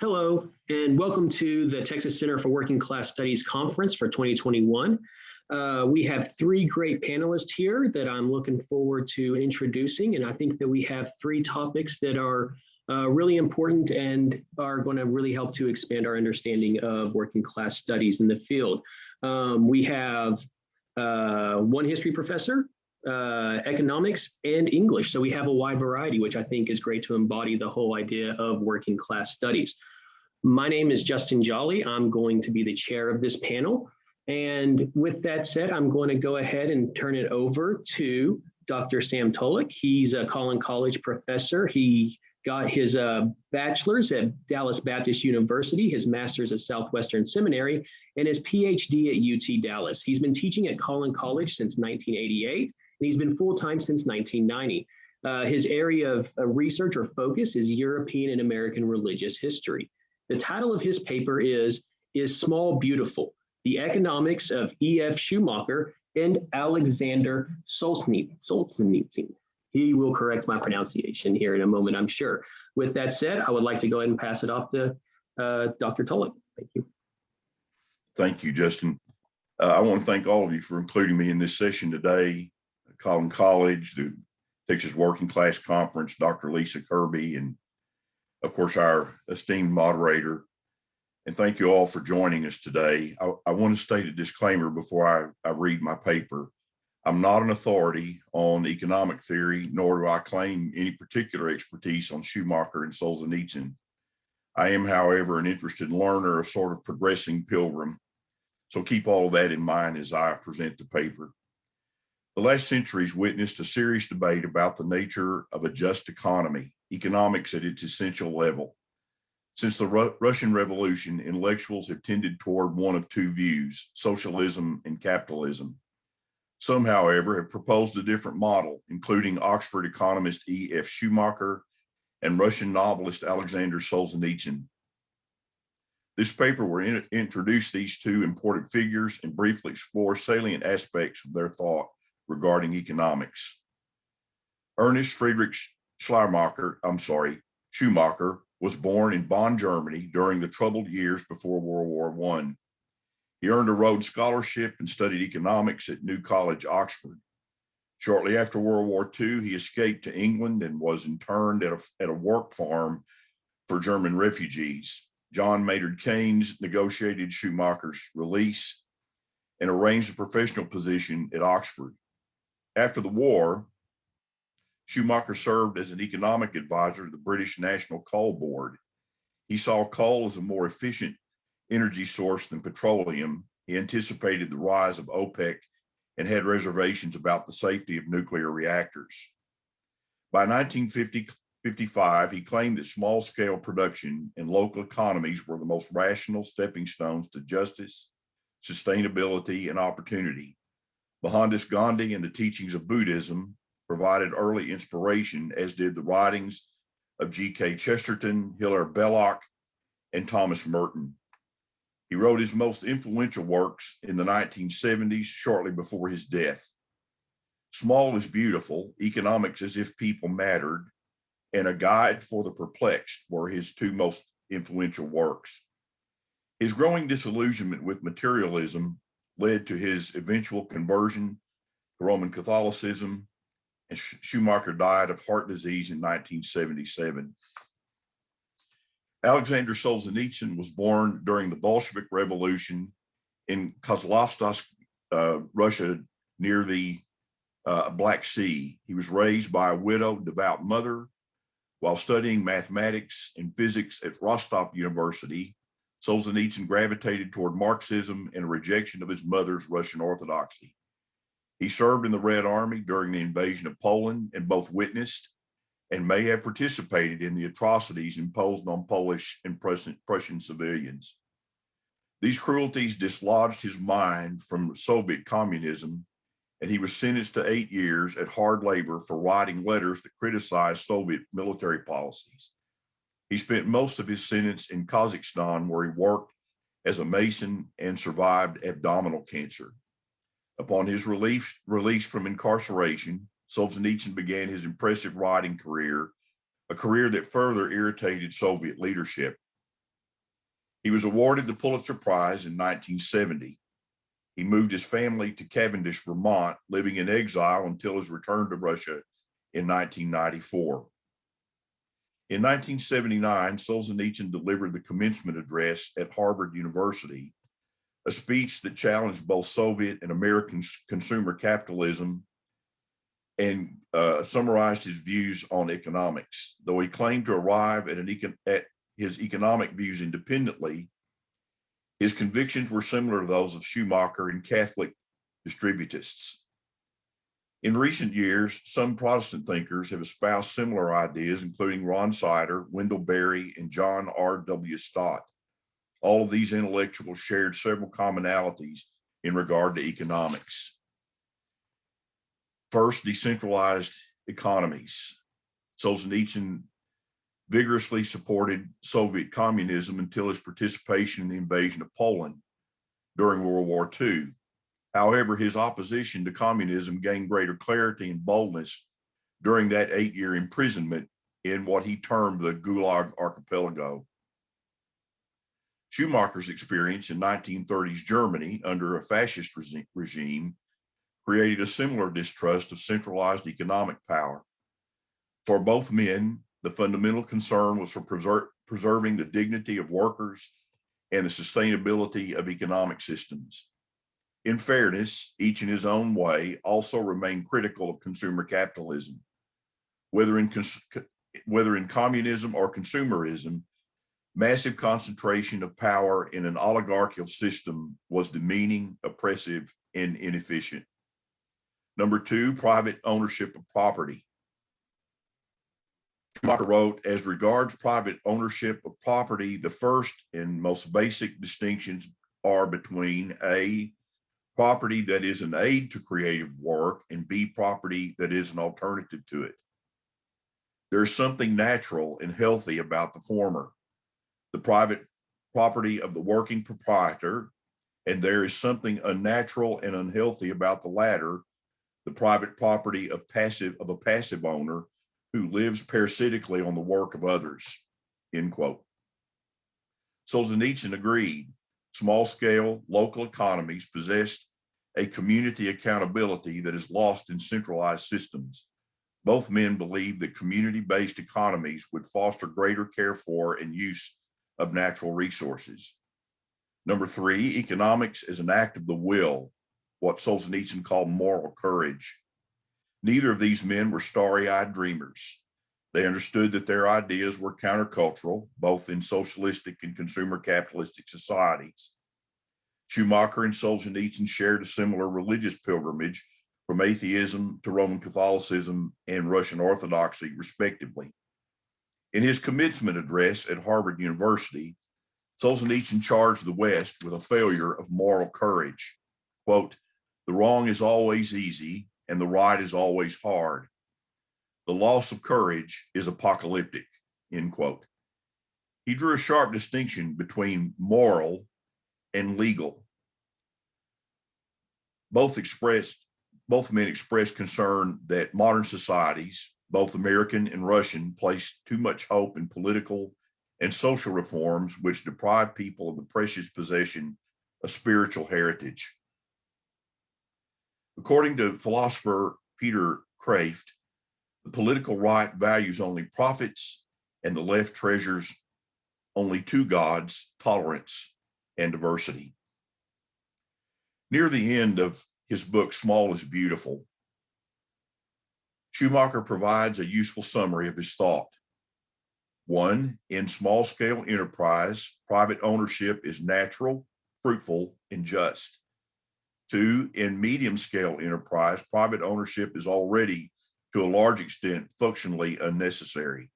Hello, and welcome to the Texas Center for Working Class Studies Conference for 2021. We have three great panelists here that I'm looking forward to introducing, and I think that we have three topics that are really important and are going to really help to expand our understanding of working class studies in the field. We have one history professor, economics, and English. So we have a wide variety, which I think is great to embody the whole idea of working class studies. My name is Justin Jolly. I'm going to be the chair of this panel. And with that said, I'm going to go ahead and turn it over to Dr. Sam Tullock. He's a Collin College professor. He got his bachelor's at Dallas Baptist University, his master's at Southwestern Seminary, and his PhD at UT Dallas. He's been teaching at Collin College since 1988, and he's been full-time since 1990. His area of research or focus is European and American religious history. The title of his paper is Small Beautiful? The Economics of E.F. Schumacher and Alexander Solzhenitsyn. He will correct my pronunciation here in a moment, I'm sure. With that said, I would like to go ahead and pass it off to Dr. Tullock. Thank you. Thank you, Justin. I want to thank all of you for including me in this session today. Collin College, the Texas Working Class Conference, Dr. Lisa Kirby, and of course, our esteemed moderator. And thank you all for joining us today. I want to state a disclaimer before I read my paper. I'm not an authority on economic theory, nor do I claim any particular expertise on Schumacher and Solzhenitsyn. I am, however, an interested learner, a sort of progressing pilgrim. So keep all of that in mind as I present the paper. The last century's witnessed a serious debate about the nature of a just economy, economics at its essential level. Since the Russian Revolution, intellectuals have tended toward one of two views, socialism and capitalism. Some, however, have proposed a different model, including Oxford economist E.F. Schumacher and Russian novelist Alexander Solzhenitsyn. This paper will introduce these two important figures and briefly explore salient aspects of their thought regarding economics. Ernest Friedrich Schumacher was born in Bonn, Germany during the troubled years before World War I. He earned a Rhodes Scholarship and studied economics at New College, Oxford. Shortly after World War II, he escaped to England and was interned at a work farm for German refugees. John Maynard Keynes negotiated Schumacher's release and arranged a professional position at Oxford. After the war, Schumacher served as an economic advisor to the British National Coal Board. He saw coal as a more efficient energy source than petroleum. He anticipated the rise of OPEC and had reservations about the safety of nuclear reactors. By 1955, he claimed that small-scale production and local economies were the most rational stepping stones to justice, sustainability, and opportunity. Mohandas Gandhi and the teachings of Buddhism provided early inspiration, as did the writings of G.K. Chesterton, Hilaire Belloc, and Thomas Merton. He wrote his most influential works in the 1970s, shortly before his death. Small is Beautiful, Economics as If People Mattered, and A Guide for the Perplexed were his two most influential works. His growing disillusionment with materialism led to his eventual conversion to Roman Catholicism, and Schumacher died of heart disease in 1977. Alexander Solzhenitsyn was born during the Bolshevik Revolution in Kozlovsk, Russia, near the Black Sea. He was raised by a widowed, devout mother. While studying mathematics and physics at Rostov University, Solzhenitsyn gravitated toward Marxism and a rejection of his mother's Russian Orthodoxy. He served in the Red Army during the invasion of Poland and both witnessed and may have participated in the atrocities imposed on Polish and Prussian civilians. These cruelties dislodged his mind from Soviet communism, and he was sentenced to 8 years at hard labor for writing letters that criticized Soviet military policies. He spent most of his sentence in Kazakhstan, where he worked as a mason and survived abdominal cancer. Upon his release from incarceration, Solzhenitsyn began his impressive writing career, a career that further irritated Soviet leadership. He was awarded the Pulitzer Prize in 1970. He moved his family to Cavendish, Vermont, living in exile until his return to Russia in 1994. In 1979, Solzhenitsyn delivered the commencement address at Harvard University, a speech that challenged both Soviet and American consumer capitalism and summarized his views on economics. Though he claimed to arrive at his economic views independently, his convictions were similar to those of Schumacher and Catholic distributists. In recent years, some Protestant thinkers have espoused similar ideas, including Ron Sider, Wendell Berry, and John R.W. Stott. All of these intellectuals shared several commonalities in regard to economics. First, decentralized economies. Solzhenitsyn vigorously supported Soviet communism until his participation in the invasion of Poland during World War II. However, his opposition to communism gained greater clarity and boldness during that 8-year imprisonment in what he termed the Gulag Archipelago. Schumacher's experience in 1930s Germany under a fascist regime created a similar distrust of centralized economic power. For both men, the fundamental concern was for preserving the dignity of workers and the sustainability of economic systems. In fairness, each in his own way also remained critical of consumer capitalism. Whether in communism or consumerism, massive concentration of power in an oligarchical system was demeaning, oppressive, and inefficient. Number two, private ownership of property. Schumacher wrote, as regards private ownership of property, the first and most basic distinctions are between A, property that is an aid to creative work, and B, property that is an alternative to it. There's something natural and healthy about the former, the private property of the working proprietor, and there is something unnatural and unhealthy about the latter, the private property of a passive owner who lives parasitically on the work of others, end quote. Solzhenitsyn agreed. Small-scale local economies possessed a community accountability that is lost in centralized systems. Both men believed that community-based economies would foster greater care for and use of natural resources. Number three, economics is an act of the will, what Solzhenitsyn called moral courage. Neither of these men were starry-eyed dreamers. They understood that their ideas were countercultural, both in socialistic and consumer capitalistic societies. Schumacher and Solzhenitsyn shared a similar religious pilgrimage from atheism to Roman Catholicism and Russian Orthodoxy, respectively. In his commencement address at Harvard University, Solzhenitsyn charged the West with a failure of moral courage. Quote, "The wrong is always easy and the right is always hard. The loss of courage is apocalyptic," end quote. He drew a sharp distinction between moral and legal. Both men expressed concern that modern societies, both American and Russian, place too much hope in political and social reforms which deprive people of the precious possession of spiritual heritage. According to philosopher Peter Kraft, the political right values only profits and the left treasures only two gods, tolerance and diversity. Near the end of his book, Small is Beautiful, Schumacher provides a useful summary of his thought. One, in small-scale enterprise, private ownership is natural, fruitful, and just. Two, in medium-scale enterprise, private ownership is already, to a large extent, functionally unnecessary.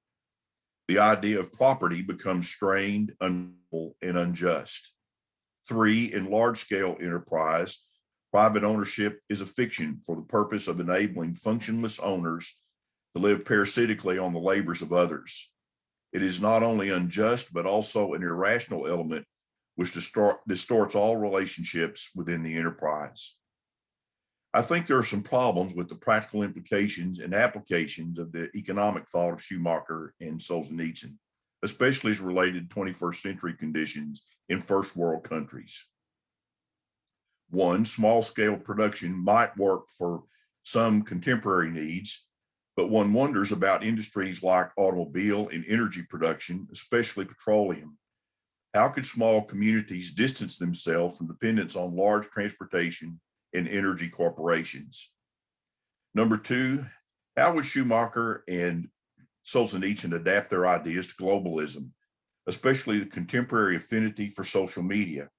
The idea of property becomes strained, unequal, and unjust. Three, in large-scale enterprise, private ownership is a fiction for the purpose of enabling functionless owners to live parasitically on the labors of others. It is not only unjust, but also an irrational element which distorts all relationships within the enterprise. I think there are some problems with the practical implications and applications of the economic thought of Schumacher and Solzhenitsyn. especially as related to 21st century conditions in first world countries. One, small-scale production might work for some contemporary needs, but one wonders about industries like automobile and energy production, especially petroleum. How could small communities distance themselves from dependence on large transportation and energy corporations? Number two, how would Schumacher and Solzhenitsyn adapt their ideas to globalism, especially the contemporary affinity for social media?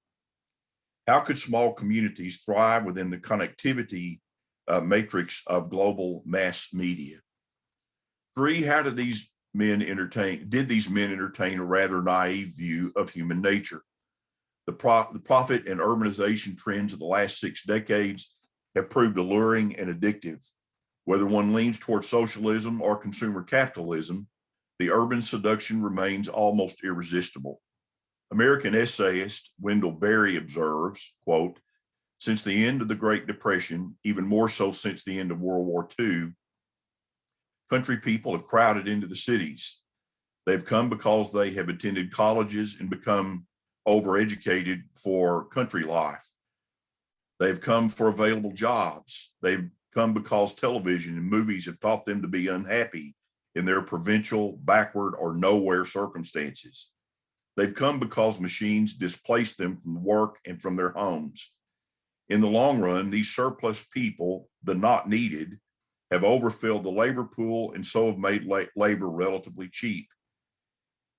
How could small communities thrive within the connectivity matrix of global mass media? Three, how did these men entertain a rather naive view of human nature? The profit and urbanization trends of the last 6 decades have proved alluring and addictive. Whether one leans towards socialism or consumer capitalism, the urban seduction remains almost irresistible. American essayist Wendell Berry observes, quote, "Since the end of the Great Depression, even more so since the end of World War II, country people have crowded into the cities. They've come because they have attended colleges and become overeducated for country life. They've come for available jobs. They've come because television and movies have taught them to be unhappy in their provincial, backward, or nowhere circumstances. They've come because machines displace them from work and from their homes. In the long run, these surplus people, the not needed, have overfilled the labor pool and so have made labor relatively cheap.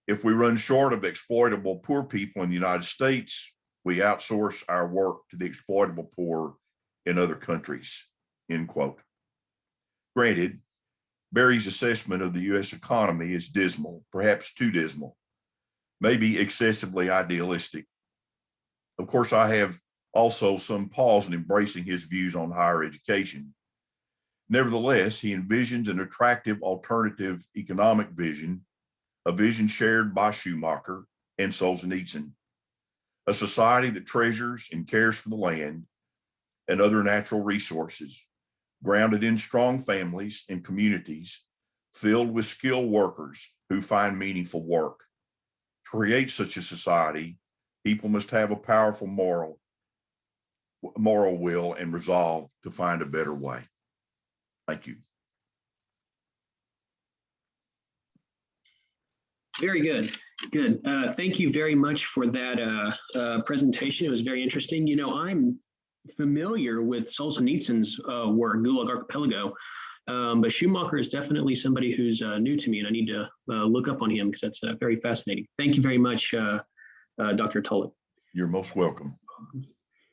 If we run short of exploitable poor people in the United States, we outsource our work to the exploitable poor in other countries," end quote. Granted, Berry's assessment of the US economy is dismal, perhaps too dismal, maybe excessively idealistic. Of course, I have also some pause in embracing his views on higher education. Nevertheless, he envisions an attractive alternative economic vision, a vision shared by Schumacher and Solzhenitsyn, a society that treasures and cares for the land and other natural resources, grounded in strong families and communities filled with skilled workers who find meaningful work. To create such a society, people must have a powerful moral will and resolve to find a better way. Thank you. Very good. Good. Thank you very much for that presentation. It was very interesting. You know, I'm familiar with Solzhenitsyn's work, Gulag Archipelago, but Schumacher is definitely somebody who's new to me, and I need to look up on him because that's very fascinating. Thank you very much, Dr. Tullock. You're most welcome.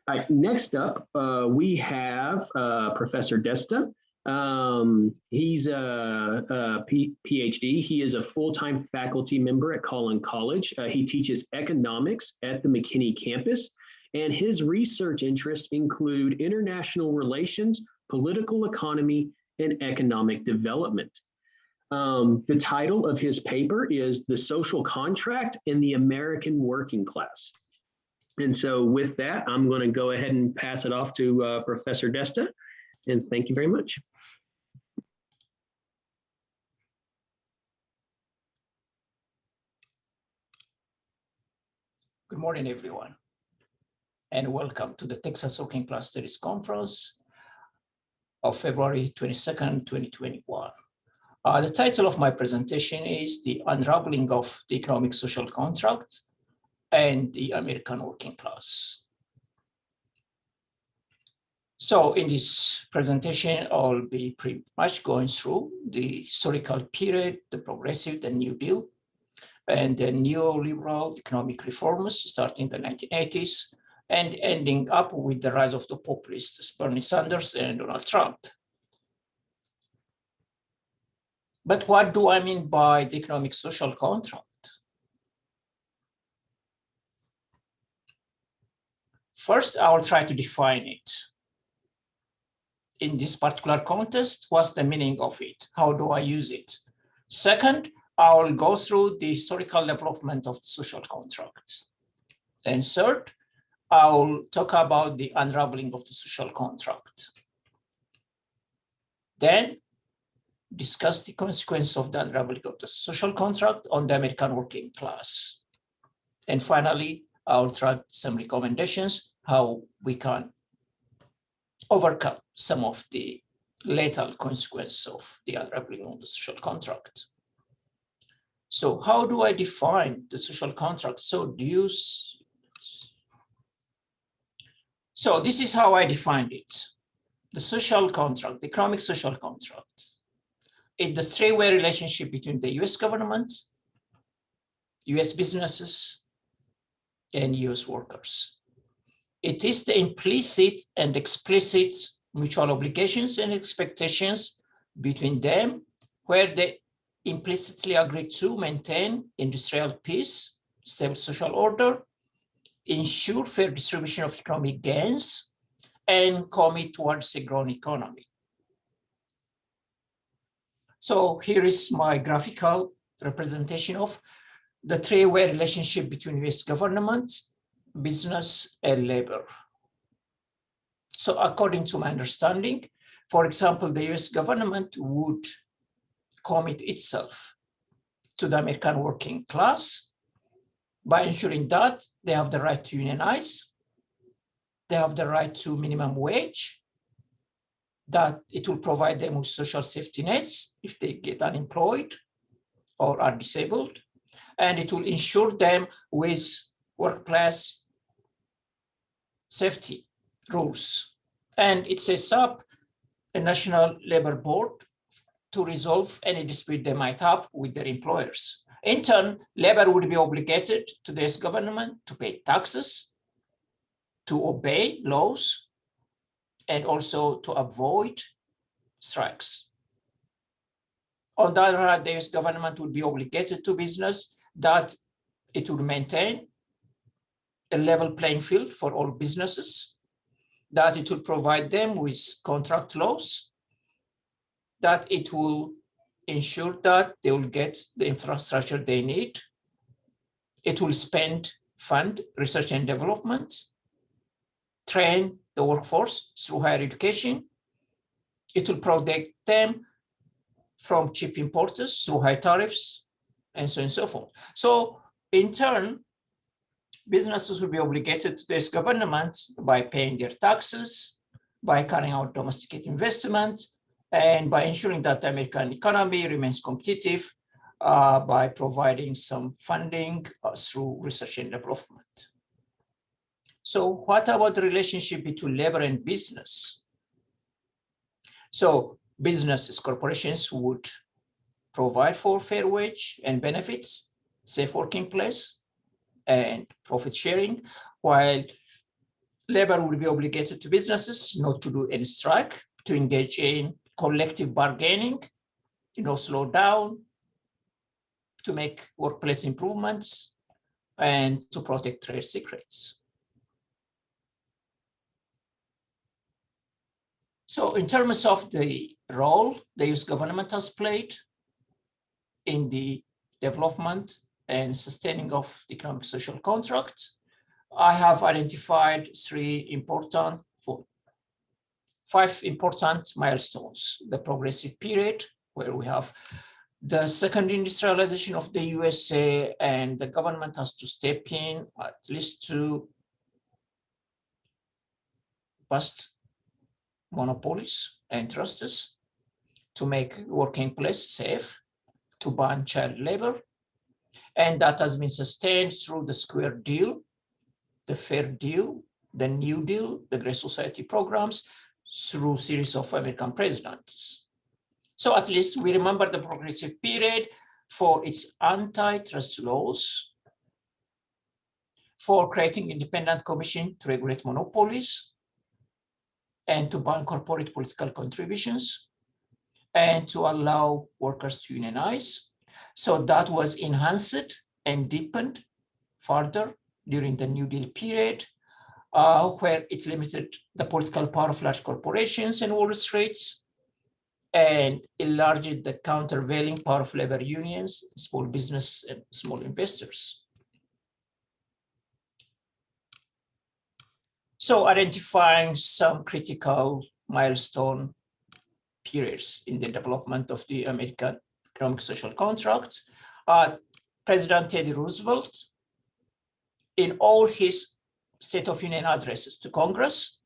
All right, next up, we have Professor Desta. He's a PhD. He is a full-time faculty member at Collin College. He teaches economics at the McKinney campus, and his research interests include international relations, political economy, and economic development. The title of his paper is "The Social Contract in the American Working Class." And so with that, I'm going to go ahead and pass it off to Professor Desta, and thank you very much. Good morning, everyone, and welcome to the Texas Working Class Studies Conference of February 22nd, 2021. The title of my presentation is "The Unraveling of the Economic Social Contract and the American Working Class." So in this presentation, I'll be pretty much going through the historical period, the progressive, the New Deal, and the neoliberal economic reforms starting in the 1980s and ending up with the rise of the populists, Bernie Sanders and Donald Trump. But what do I mean by the economic social contract? First, I will try to define it. In this particular context, what's the meaning of it? How do I use it? Second, I will go through the historical development of the social contract. And third, I will talk about the unraveling of the social contract. Then discuss the consequence of the unraveling of the social contract on the American working class. And finally, I'll try some recommendations how we can overcome some of the lethal consequences of the unraveling of the social contract. So how do I define the social contract? So this is how I defined it. The social contract, the economic social contract, is the three-way relationship between the US government, US businesses, and US workers. It is the implicit and explicit mutual obligations and expectations between them, where they implicitly agree to maintain industrial peace, stable social order, ensure fair distribution of economic gains, and commit towards a growing economy. So here is my graphical representation of the three-way relationship between US government, business, and labor. So according to my understanding, for example, the US government would commit itself to the American working class by ensuring that they have the right to unionize, they have the right to minimum wage, that it will provide them with social safety nets if they get unemployed or are disabled, and it will ensure them with workplace safety rules. And it sets up a national labor board to resolve any dispute they might have with their employers. In turn, labor would be obligated to the US government to pay taxes, to obey laws, and also to avoid strikes. On the other hand, the US government would be obligated to business that it would maintain a level playing field for all businesses, that it will provide them with contract laws, that it will ensure that they will get the infrastructure they need. It will fund research and development, train the workforce through higher education. It will protect them from cheap importers through high tariffs, and so on and so forth. So in turn, businesses will be obligated to this government by paying their taxes, by carrying out domestic investment, and by ensuring that the American economy remains competitive by providing some funding through research and development. So what about the relationship between labor and business? So businesses, corporations would provide for fair wage and benefits, safe working place, and profit sharing, while labor would be obligated to businesses not to do any strike, to engage in collective bargaining, slow down, to make workplace improvements, and to protect trade secrets. So in terms of the role the US government has played in the development and sustaining of the economic social contract, I have identified five important milestones. The progressive period, where we have the second industrialization of the USA, and the government has to step in at least to bust monopolies and trusts, to make working place safe, to ban child labor. And that has been sustained through the Square Deal, the Fair Deal, the New Deal, the Great Society programs, through a series of American presidents. So at least we remember the progressive period for its antitrust laws, for creating independent commission to regulate monopolies, and to ban corporate political contributions, and to allow workers to unionize. So that was enhanced and deepened further during the New Deal period, where it limited the political power of large corporations and Wall Street, and enlarged the countervailing power of labor unions, small business, and small investors. So identifying some critical milestone periods in the development of the American economic social contract. President Teddy Roosevelt, in all his State of Union addresses to Congress,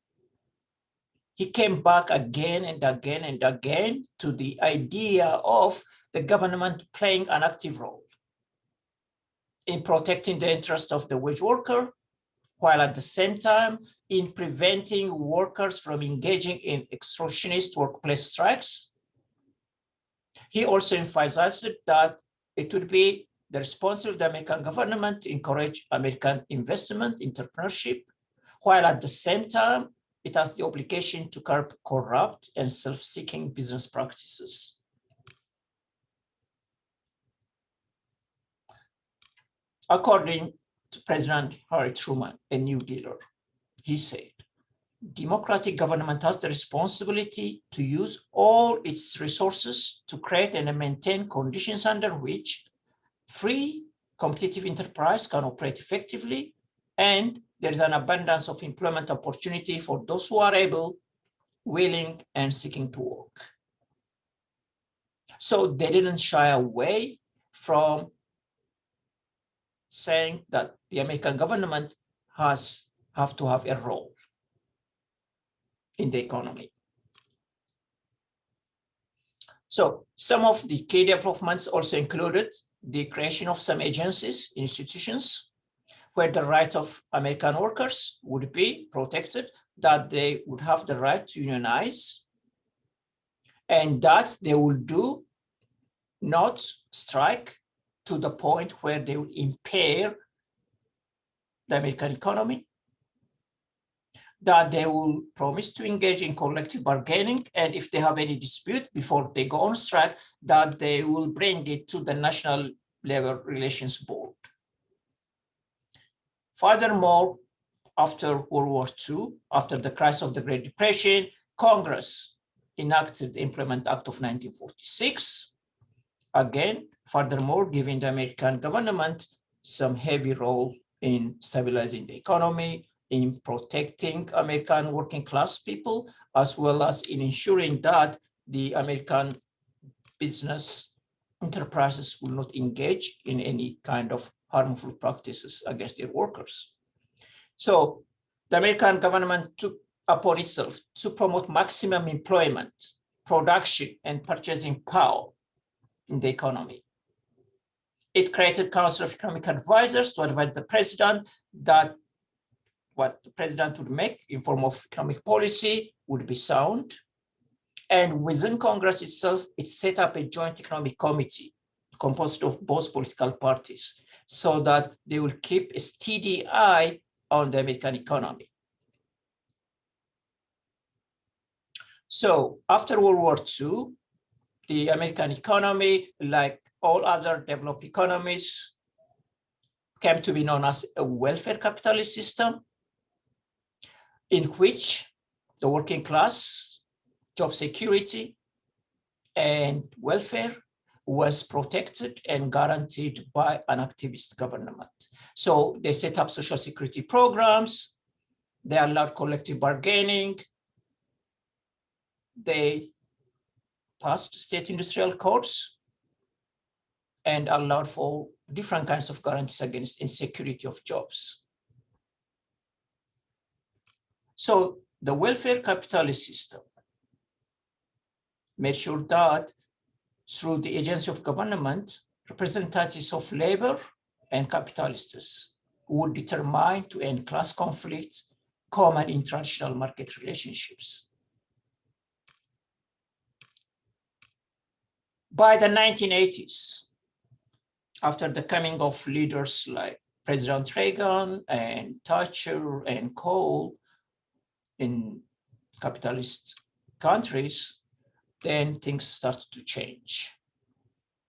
he came back again and again and again to the idea of the government playing an active role in protecting the interest of the wage worker, while at the same time in preventing workers from engaging in extortionist workplace strikes. He also emphasized that it would be the responsibility of the American government to encourage American investment, entrepreneurship, while at the same time, it has the obligation to curb corrupt and self-seeking business practices. According to President Harry Truman, a New Dealer, he said, democratic government has the responsibility to use all its resources to create and maintain conditions under which free, competitive enterprise can operate effectively, and there is an abundance of employment opportunity for those who are able, willing, and seeking to work. So they didn't shy away from saying that the American government have to have a role in the economy. So some of the key developments also included the creation of some agencies, institutions, where the rights of American workers would be protected, that they would have the right to unionize, and that they will do not strike to the point where they will impair the American economy, that they will promise to engage in collective bargaining, and if they have any dispute before they go on strike, that they will bring it to the National Labor Relations Board. Furthermore, after World War II, after the crisis of the Great Depression, Congress enacted the Employment Act of 1946, again, furthermore, giving the American government some heavy role in stabilizing the economy, in protecting American working class people, as well as in ensuring that the American business enterprises will not engage in any kind of harmful practices against their workers. So the American government took upon itself to promote maximum employment, production, and purchasing power in the economy. It created Council of Economic Advisors to advise the president that what the president would make in form of economic policy would be sound. And within Congress itself, it set up a joint economic committee composed of both political parties so that they will keep a steady eye on the American economy. So after World War II, the American economy, like all other developed economies, came to be known as a welfare capitalist system, in which the working class, job security, and welfare was protected and guaranteed by an activist government. So they set up social security programs, they allowed collective bargaining, they passed state industrial codes, and allowed for different kinds of guarantees against insecurity of jobs. So the welfare capitalist system made sure that through the agency of government, representatives of labor and capitalists would determine to end class conflicts common in traditional market relationships. By the 1980s, after the coming of leaders like President Reagan and Thatcher and Kohl in capitalist countries, then things started to change.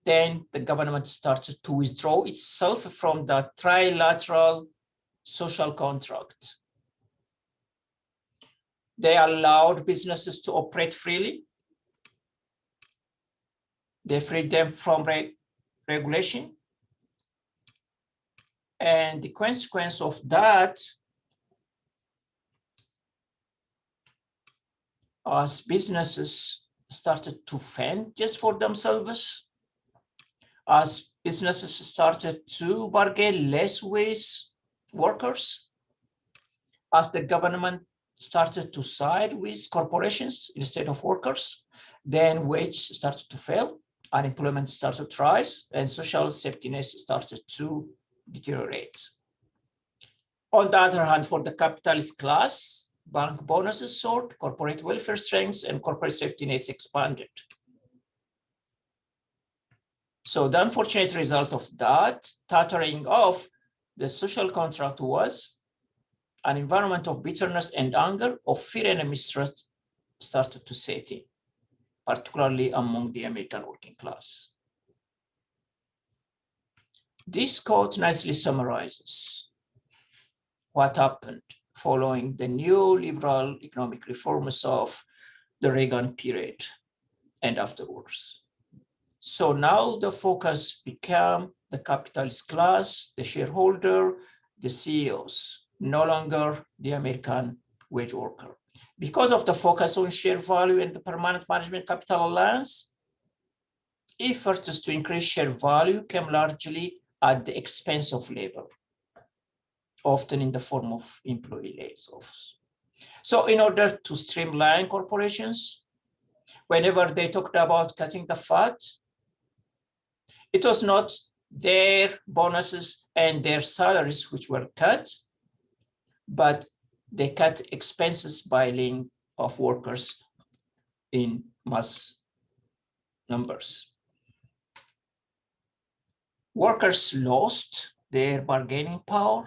Then the government started to withdraw itself from the trilateral social contract. They allowed businesses to operate freely. They freed them from regulation. And the consequence of that, as businesses started to fend just for themselves, as businesses started to bargain less with workers, as the government started to side with corporations instead of workers, then wages started to fall, unemployment started to rise, and social safety nets started to deteriorate. On the other hand, for the capitalist class, bank bonuses soared, corporate welfare strengths, and corporate safety nets expanded. So the unfortunate result of that tattering of the social contract was an environment of bitterness and anger, of fear and mistrust started to set in, particularly among the American working class. This quote nicely summarizes what happened following the neoliberal economic reforms of the Reagan period and afterwards. So now the focus became the capitalist class, the shareholder, the CEOs, no longer the American wage worker. Because of the focus on share value and the permanent management capital alliance, efforts to increase share value came largely at the expense of labor, often in the form of employee layoffs. So in order to streamline corporations, whenever they talked about cutting the fat, it was not their bonuses and their salaries which were cut, but they cut expenses by laying off workers in mass numbers. Workers lost their bargaining power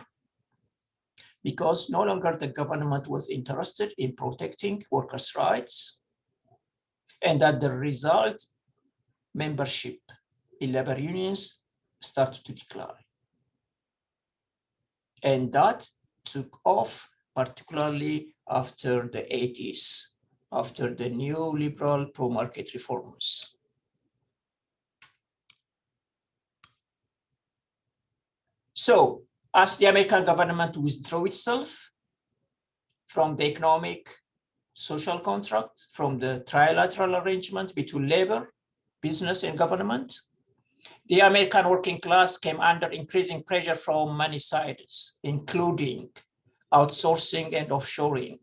because no longer the government was interested in protecting workers' rights, and as the result, membership in labor unions started to decline. And that took off, particularly after the 80s, after the neoliberal pro-market reforms. So, as the American government withdrew itself from the economic social contract, from the trilateral arrangement between labor, business, and government, the American working class came under increasing pressure from many sides, including outsourcing and offshoring,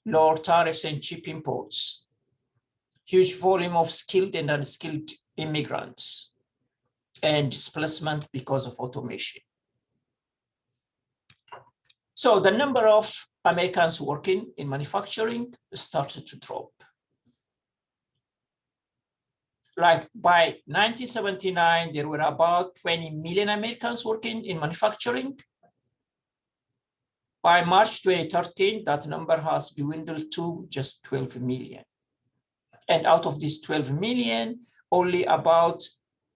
lower tariffs and cheap imports, huge volume of skilled and unskilled immigrants, and displacement because of automation. So the number of Americans working in manufacturing started to drop. Like by 1979, there were about 20 million Americans working in manufacturing. By March 2013, that number has dwindled to just 12 million. And out of these 12 million, only about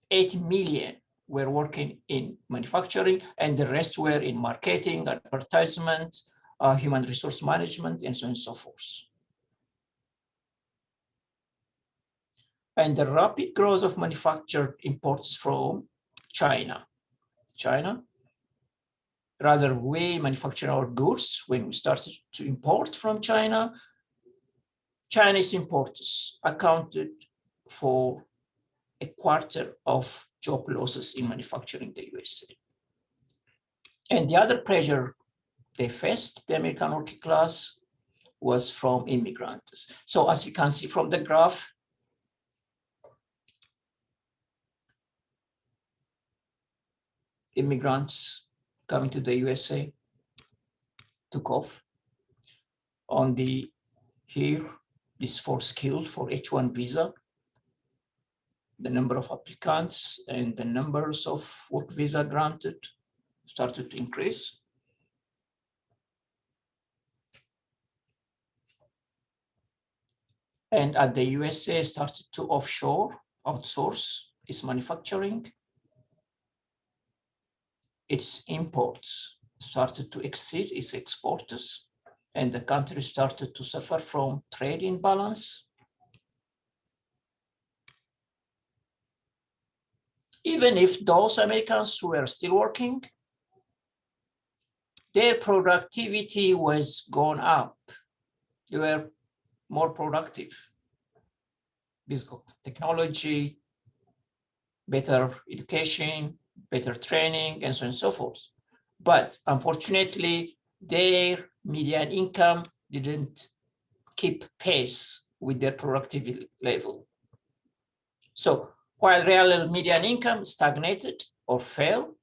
8 million were working in manufacturing, and the rest were in marketing, advertisement, human resource management, and so on and so forth. And the rapid growth of manufactured imports from China. Rather, we manufacture our goods when we started to import from China. Chinese imports accounted for a quarter of job losses in manufacturing in the USA. And the other pressure they faced, the American working class, was from immigrants. So as you can see from the graph, immigrants coming to the USA took off. On the here, this for skilled, for H-1 visa, the number of applicants and the numbers of work visa granted started to increase. And at the USA started to offshore, outsource its manufacturing. Its imports started to exceed its exports, and the country started to suffer from trade imbalance. Even if those Americans were still working, their productivity was gone up. They were more productive. physical technology, better education, better training, and so on and so forth. But unfortunately, their median income didn't keep pace with their productivity level. So while real median income stagnated or fell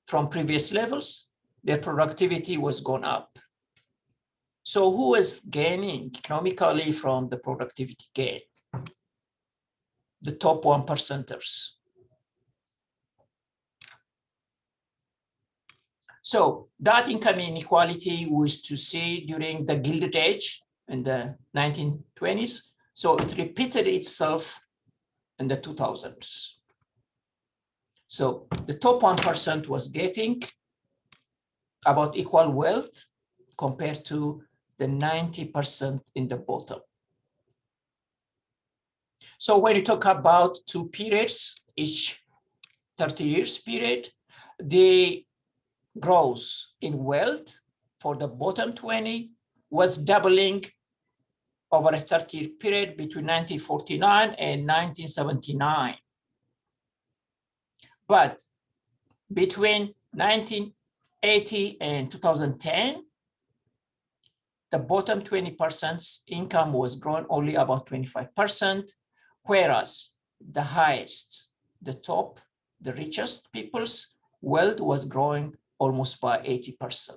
from previous levels, their productivity was gone up. So who is gaining economically from the productivity gain? The top 1%ers. So that income inequality was to see during the Gilded Age in the 1920s. So it repeated itself in the 2000s. So the top 1% was getting about equal wealth compared to the 90% in the bottom. So when you talk about two periods, each 30 years period, the growth in wealth for the bottom 20 was doubling over a 30-year period between 1949 and 1979. But between 1980 and 2010, the bottom 20%'s income was growing only about 25%, whereas the highest, the top, the richest people's wealth was growing almost by 80%.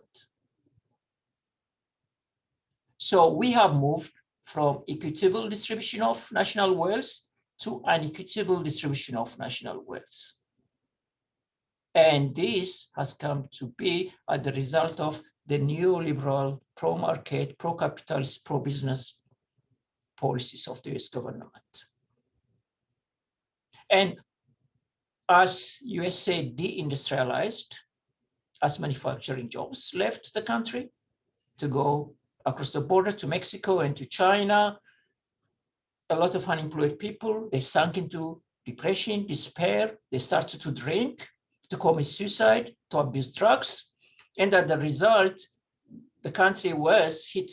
So we have moved from equitable distribution of national wealth to unequitable distribution of national wealth. And this has come to be as the result of the neoliberal, pro-market, pro-capitalist, pro-business policies of the US government. And as USA deindustrialized, as manufacturing jobs left the country to go across the border to Mexico and to China, a lot of unemployed people, they sank into depression, despair, they started to drink, to commit suicide, to abuse drugs. And as a result, the country was hit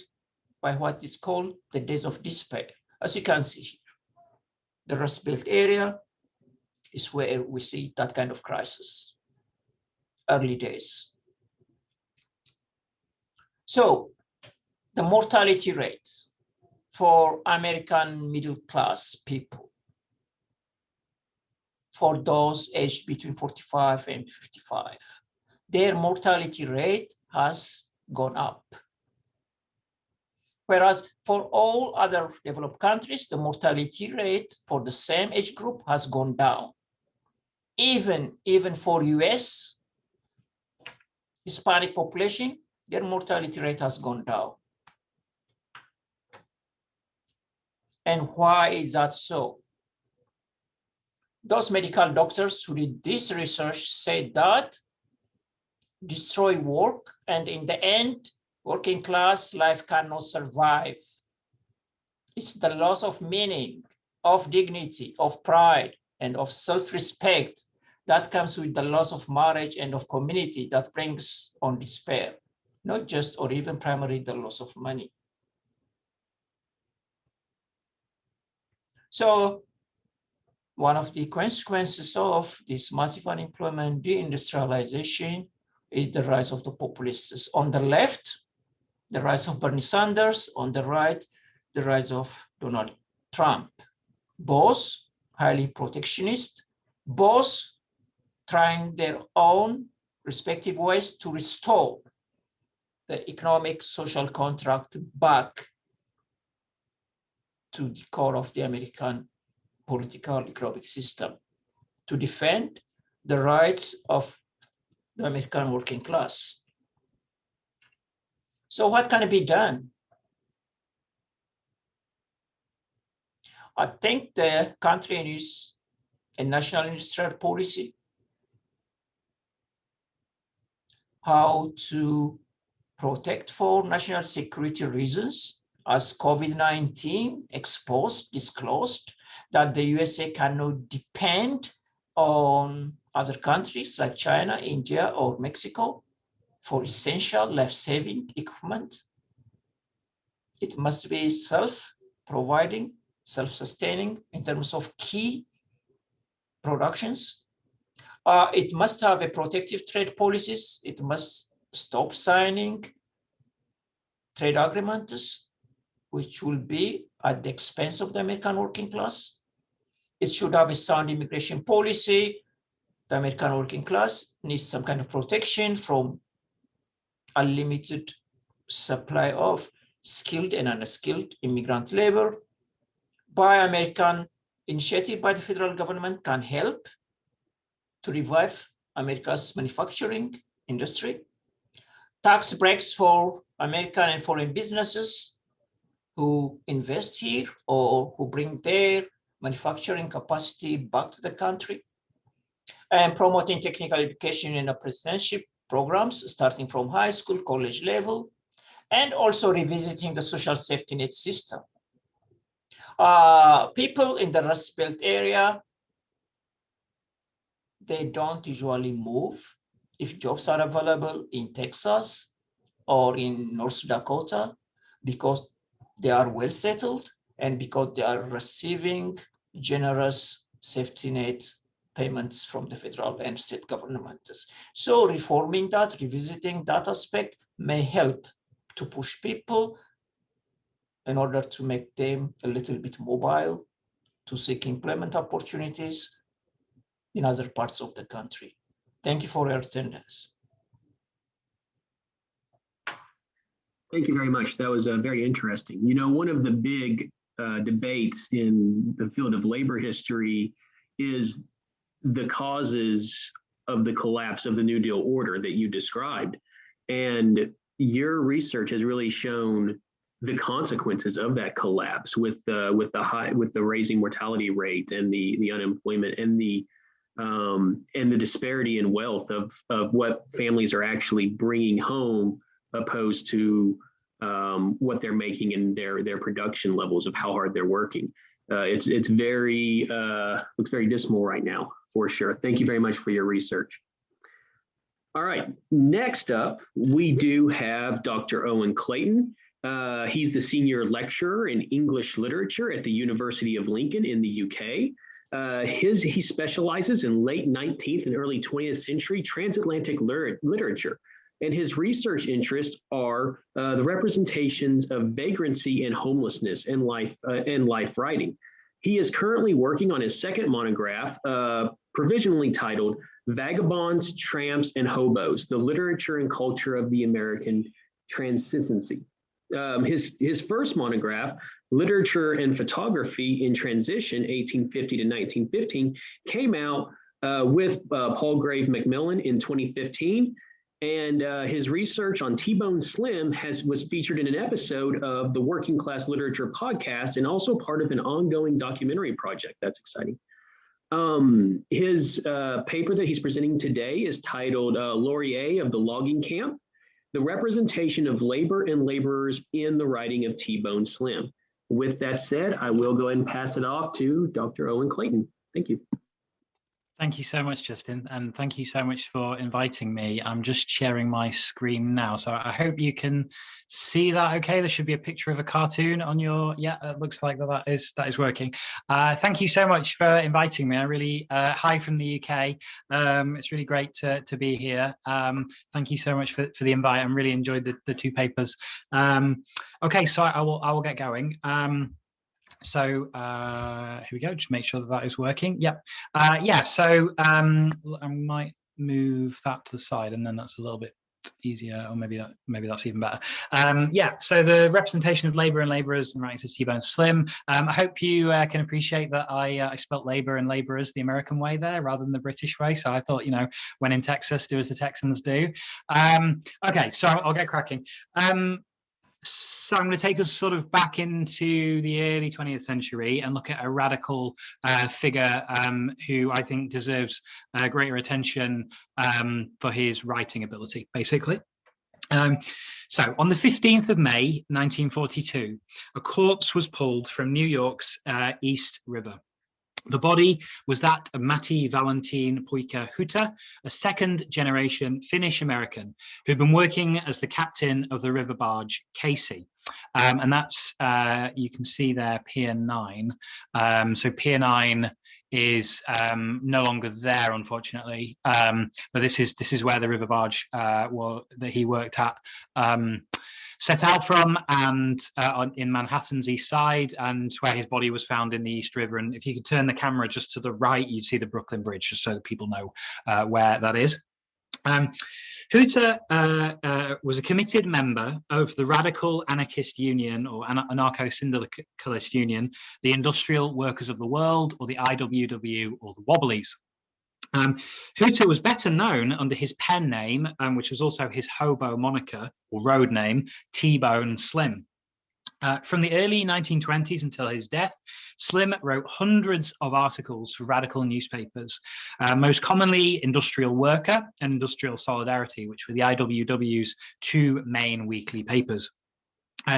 by what is called the days of despair. As you can see here, the Rust Belt area is where we see that kind of crisis, early days. So the mortality rate for American middle class people, for those aged between 45 and 55, their mortality rate has gone up. Whereas for all other developed countries, the mortality rate for the same age group has gone down. Even for US Hispanic population, their mortality rate has gone down. And why is that so? Those medical doctors who did this research said that destroy work, and in the end, working class life cannot survive. It's the loss of meaning, of dignity, of pride, and of self-respect that comes with the loss of marriage and of community that brings on despair, not just or even primarily the loss of money. So one of the consequences of this massive unemployment, deindustrialization, is the rise of the populists. On the left, the rise of Bernie Sanders. On the right, the rise of Donald Trump. Both highly protectionist, both trying their own respective ways to restore the economic social contract back to the core of the American political economic system, to defend the rights of the American working class. So what can be done? I think the country needs a national industrial policy, how to protect for national security reasons, as COVID-19 exposed, disclosed, that the USA cannot depend on other countries like China, India, or Mexico for essential life-saving equipment. It must be self-providing, self-sustaining in terms of key productions. It must have a protective trade policies. It must stop signing trade agreements, which will be at the expense of the American working class. It should have a sound immigration policy. The American working class needs some kind of protection from unlimited supply of skilled and unskilled immigrant labor. Buy American initiative by the federal government can help to revive America's manufacturing industry. Tax breaks for American and foreign businesses who invest here or who bring their manufacturing capacity back to the country. And promoting technical education and apprenticeship programs starting from high school, college level, and also revisiting the social safety net system. People in the Rust Belt area, they don't usually move if jobs are available in Texas or in North Dakota because they are well settled and because they are receiving generous safety net payments from the federal and state governments. So reforming that, revisiting that aspect may help to push people in order to make them a little bit mobile to seek employment opportunities in other parts of the country. Thank you for your attendance. Thank you very much. That was very interesting. You know, one of the big debates in the field of labor history is the causes of the collapse of the New Deal order that you described. And your research has really shown the consequences of that collapse with the raising mortality rate and the unemployment and the disparity in wealth of what families are actually bringing home opposed to what they're making in their production levels of how hard they're working. It's very looks very dismal right now, for sure. Thank you very much for your research. All right, next up, we do have Dr. Owen Clayton. He's the senior lecturer in English literature at the University of Lincoln in the UK. He specializes in late 19th and early 20th century transatlantic literature. And his research interests are the representations of vagrancy and homelessness in life writing. He is currently working on his second monograph, provisionally titled Vagabonds, Tramps, and Hobos, the Literature and Culture of the American Transiency. His first monograph, Literature and Photography in Transition, 1850 to 1915, came out with Palgrave Macmillan in 2015. And his research on T-Bone Slim was featured in an episode of the Working Class Literature podcast and also part of an ongoing documentary project. That's exciting. His paper that he's presenting today is titled Laureate of the Logging Camp, the Representation of Labor and Laborers in the Writing of T-Bone Slim. With that said, I will go ahead and pass it off to Dr. Owen Clayton. Thank you. Thank you so much, Justin, and thank you so much for inviting me. I'm just sharing my screen now, so I hope you can see that okay. There should be a picture of a cartoon on your, yeah, it looks like that is working. Thank you so much for inviting me. I really, hi from the UK. It's really great to be here. Thank you so much for the invite. I really enjoyed the two papers. Okay, so I will get going. So here we go, just make sure that is working. Yep. Yeah, so I might move that to the side and then that's a little bit easier, or maybe that's even better. Yeah, so the representation of labor and laborers in the writings of T-Bone Slim. I hope you can appreciate that I spelt labor and laborers the American way there rather than the British way. So I thought, you know, when in Texas, do as the Texans do. Okay, so I'll get cracking. So I'm going to take us sort of back into the early 20th century and look at a radical figure who I think deserves greater attention for his writing ability, basically. So on the 15th of May, 1942, a corpse was pulled from New York's East River. The body was that of Matti Valentin Poika-Huta, a second-generation Finnish-American who'd been working as the captain of the river barge Casey. And that's, you can see there, Pier 9. So Pier 9 is no longer there, unfortunately. But this is where the river barge that he worked at set out from, and in Manhattan's East Side, and where his body was found in the East River. And if you could turn the camera just to the right, you'd see the Brooklyn Bridge, just so that people know where that is. Hutter was a committed member of the Radical Anarchist Union, or Anarcho-Syndicalist Union, the Industrial Workers of the World, or the IWW, or the Wobblies. Hutter was better known under his pen name, which was also his hobo moniker, or road name, T-Bone Slim. From the early 1920s until his death, Slim wrote hundreds of articles for radical newspapers, most commonly Industrial Worker and Industrial Solidarity, which were the IWW's two main weekly papers.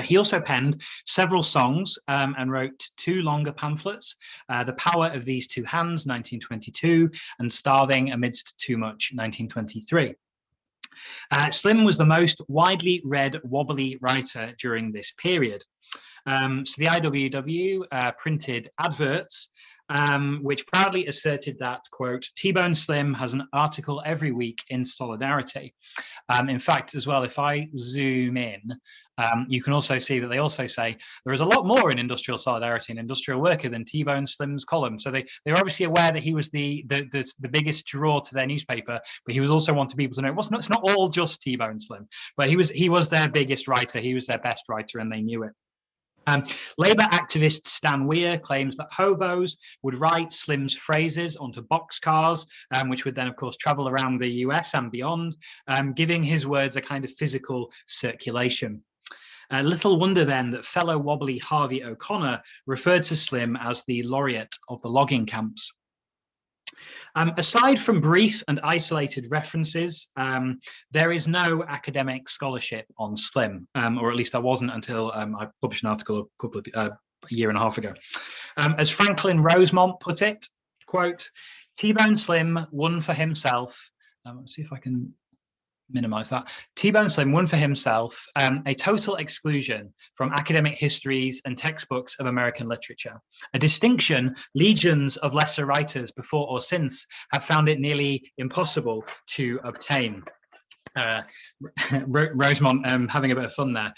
He also penned several songs and wrote two longer pamphlets, The Power of These Two Hands, 1922, and Starving Amidst Too Much, 1923. Slim was the most widely read wobbly writer during this period. So the IWW printed adverts which proudly asserted that, quote, T-Bone Slim has an article every week in Solidarity. In fact, as well, if I zoom in, you can also see that they also say there is a lot more in Industrial Solidarity and Industrial Worker than T-Bone Slim's column. So they're obviously aware that he was the biggest draw to their newspaper, but he was also wanting people to know it's not all just T-Bone Slim, but he was their biggest writer. He was their best writer, and they knew it. Labour activist Stan Weir claims that hobos would write Slim's phrases onto boxcars, which would then, of course, travel around the US and beyond, giving his words a kind of physical circulation. Little wonder then that fellow wobbly Harvey O'Connor referred to Slim as the laureate of the logging camps. Aside from brief and isolated references, there is no academic scholarship on Slim, or at least there wasn't until I published an article a year and a half ago. As Franklin Rosemont put it, quote, T-Bone Slim won for himself. Let's see if I can minimize that. T-Bone Slim won for himself a total exclusion from academic histories and textbooks of American literature, a distinction legions of lesser writers before or since have found it nearly impossible to obtain. Rosemont having a bit of fun there.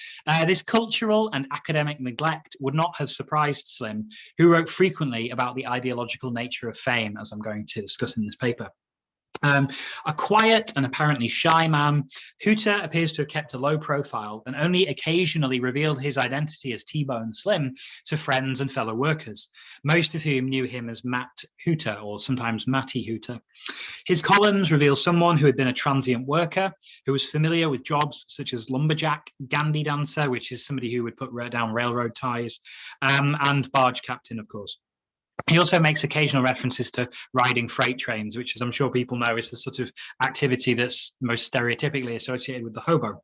This cultural and academic neglect would not have surprised Slim, who wrote frequently about the ideological nature of fame, as I'm going to discuss in this paper. A quiet and apparently shy man, Hutter appears to have kept a low profile and only occasionally revealed his identity as T-Bone Slim to friends and fellow workers, most of whom knew him as Matt Hutter, or sometimes Matty Hutter. His columns reveal someone who had been a transient worker, who was familiar with jobs such as lumberjack, gandy dancer, which is somebody who would put down railroad ties, and barge captain, of course. He also makes occasional references to riding freight trains, which, as I'm sure people know, is the sort of activity that's most stereotypically associated with the hobo.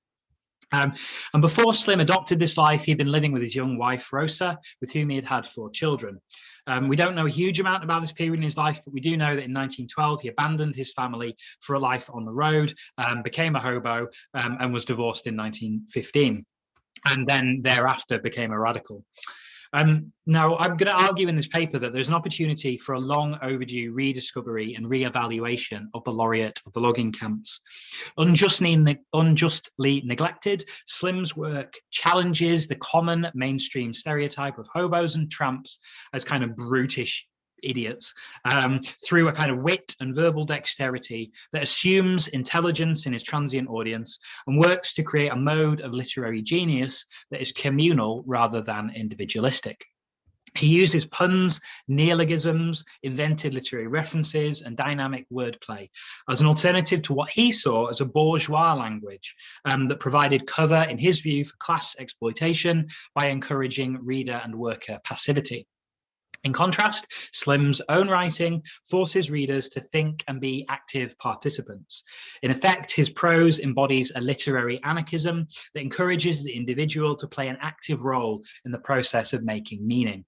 And before Slim adopted this life, he'd been living with his young wife, Rosa, with whom he had had 4 children. We don't know a huge amount about this period in his life, but we do know that in 1912, he abandoned his family for a life on the road, became a hobo, and was divorced in 1915, and then thereafter became a radical. Now, I'm going to argue in this paper that there's an opportunity for a long overdue rediscovery and re-evaluation of the laureate of the logging camps. Unjustly neglected, Slim's work challenges the common mainstream stereotype of hobos and tramps as kind of brutish idiots through a kind of wit and verbal dexterity that assumes intelligence in his transient audience and works to create a mode of literary genius that is communal rather than individualistic. He uses puns, neologisms, invented literary references, and dynamic wordplay as an alternative to what he saw as a bourgeois language that provided cover, in his view, for class exploitation by encouraging reader and worker passivity. In contrast, Slim's own writing forces readers to think and be active participants. In effect, his prose embodies a literary anarchism that encourages the individual to play an active role in the process of making meaning.